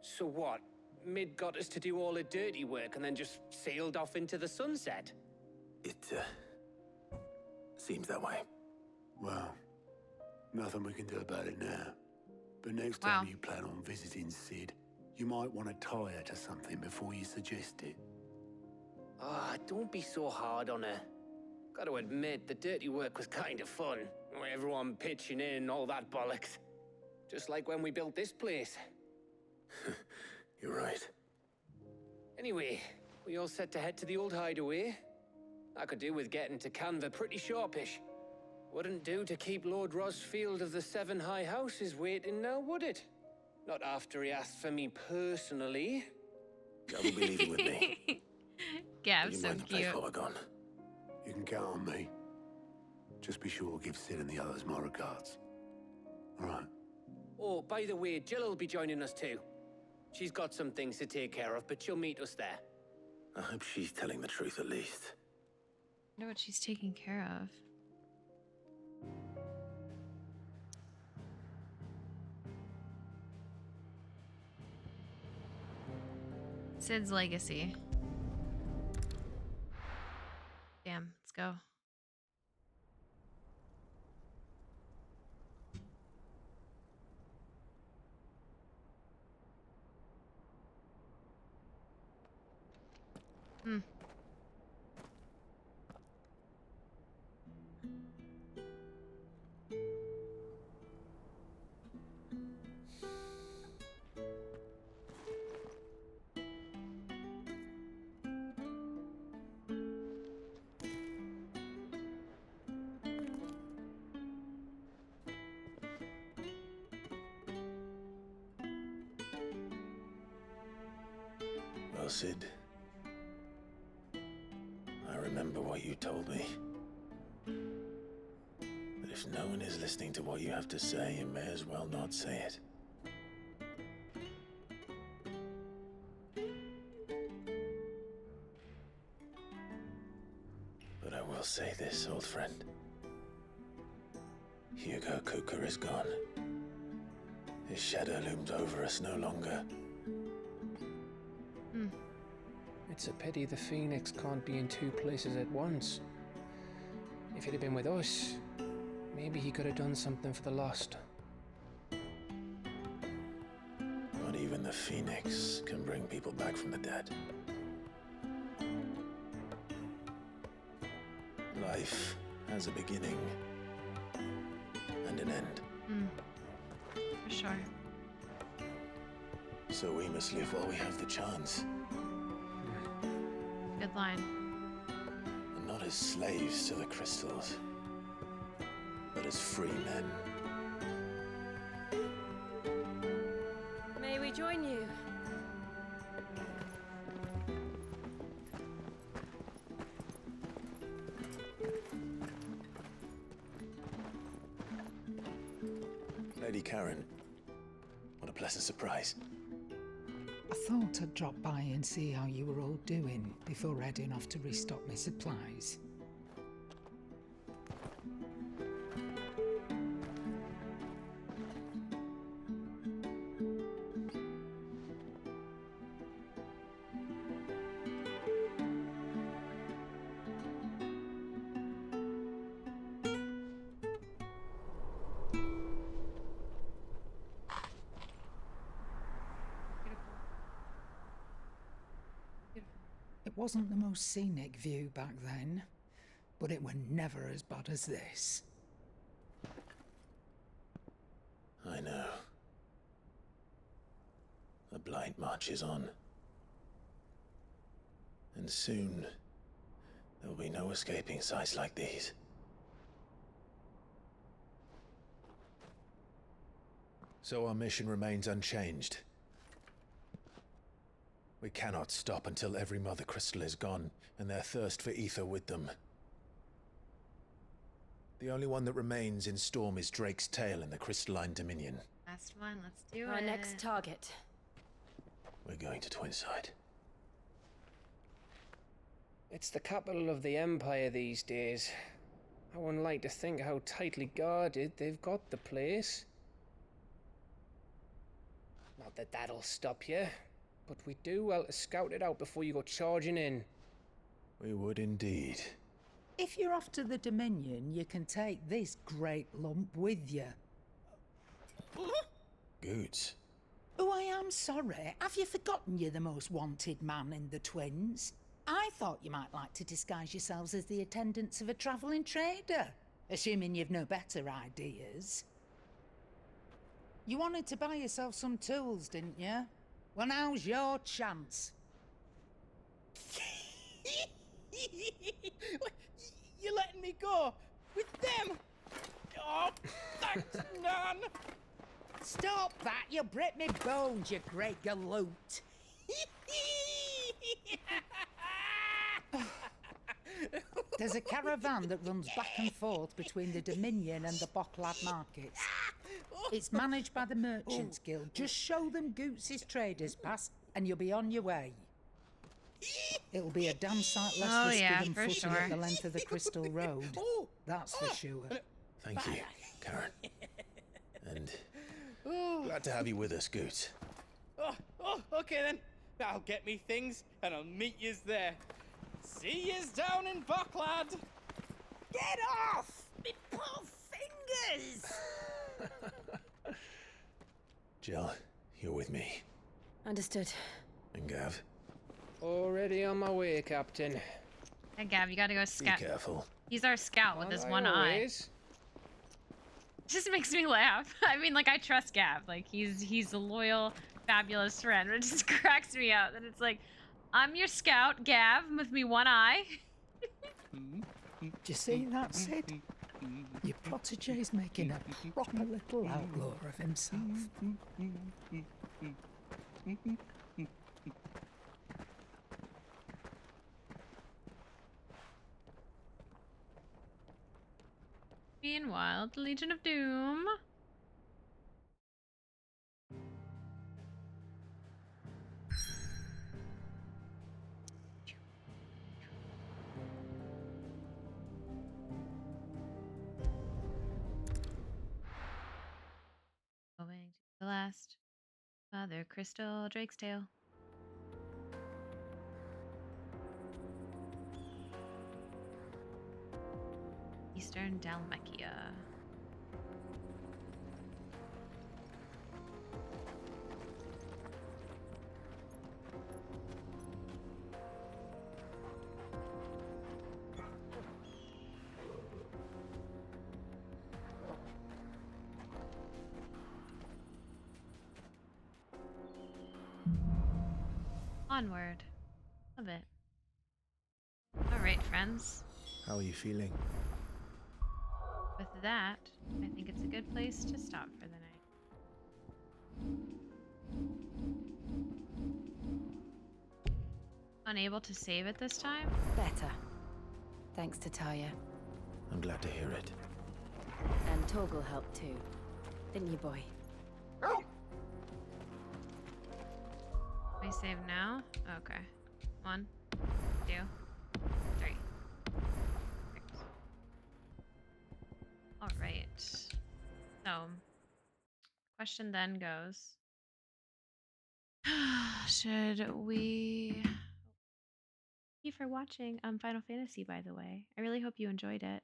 So what? Mid got us to do all the dirty work and then just sailed off into the sunset? It, seems that way. Well, nothing we can do about it now. But next time you plan on visiting Sid, you might want to tie her to something before you suggest it. Ah, don't be so hard on her. Got to admit, the dirty work was kind of fun. Everyone pitching in, all that bollocks. Just like when we built this place. You're right. Anyway, we all set to head to the old hideaway. I could do with getting to Canva pretty sharpish. Wouldn't do to keep Lord Rosfield of the Seven High Houses waiting now, would it? Not after he asked for me personally. Gav will be leaving with me. Gav's so cute. You can count on me. Just be sure to give Sid and the others my regards. All right. Oh, by the way, Jill will be joining us too. She's got some things to take care of, but she'll meet us there. I hope she's telling the truth at least. I know what she's taking care of. Sid's legacy. Damn, let's go. Hmm. Well, Sid, I remember what you told me. But if no one is listening to what you have to say, you may as well not say it. But I will say this, old friend. Hugo Cooker is gone. His shadow looms over us no longer. It's a pity the Phoenix can't be in two places at once. If he'd have been with us, maybe he could have done something for the Lost. Not even the Phoenix can bring people back from the dead. Life has a beginning and an end. For sure. So we must live while we have the chance. Good line. And not as slaves to the crystals, but as free men. May we join you? Lady Karen, what a pleasant surprise. I thought I'd drop by and see how you were all doing before heading off to restock my supplies. It wasn't the most scenic view back then, but it were never as bad as this. I know. The Blight marches on. And soon, there'll be no escaping sights like these. So our mission remains unchanged. We cannot stop until every Mother Crystal is gone, and their thirst for ether with them. The only one that remains in Storm is Drake's tail in the Crystalline Dominion. Last one, let's do Our it. next target. We're going to Twinside. It's the capital of the Empire these days. I wouldn't like to think how tightly guarded they've got the place. Not that that'll stop you, but we do well to scout it out before you go charging in. We would indeed. If you're off to the Dominion, you can take this great lump with you. Goods. Oh, I am sorry. Have you forgotten you're the most wanted man in the Twins? I thought you might like to disguise yourselves as the attendants of a travelling trader, assuming you've no better ideas. You wanted to buy yourself some tools, didn't you? Well, now's your chance. You're letting me go with them? Oh, thanks, Nan. Stop that! You'll break me bones, you great galoot. There's a caravan that runs back and forth between the Dominion and the Bocklad markets. It's managed by the Merchants Guild. Just show them Goots' traders pass and you'll be on your way. It'll be a damn sight less risky than footing it the length of the Crystal Road. That's for sure. Thank you, Karen. And glad to have you with us, Goot. Okay then. I'll get me things and I'll meet yous there. See yous down in Bucklad. Get off! Me poor fingers! Jill, you're with me. Understood. And Gav? Already on my way, Captain. Hey, Gav, you gotta go scout. Be careful. He's our scout with his one eye. Just makes me laugh. I mean, like, I trust Gav. Like, he's a loyal, fabulous friend. But it just cracks me up that it's like, I'm your scout, Gav, with me one eye. Do you see that, Sid? Your protege's making a proper little outlaw of himself. Meanwhile, the Legion of Doom. Going to the last Mother Crystal Drake's Tail. Eastern Dalmatia. Onward. Love it. Alright, friends. How are you feeling? With that, I think it's a good place to stop for the night. Unable to save it this time? Better. Thanks to Taya. I'm glad to hear it. And Torgal helped too. Didn't you, boy? I save now? Okay. 1, 2, 3. Alright. So, question then goes, should we... Thank you for watching Final Fantasy, by the way. I really hope you enjoyed it.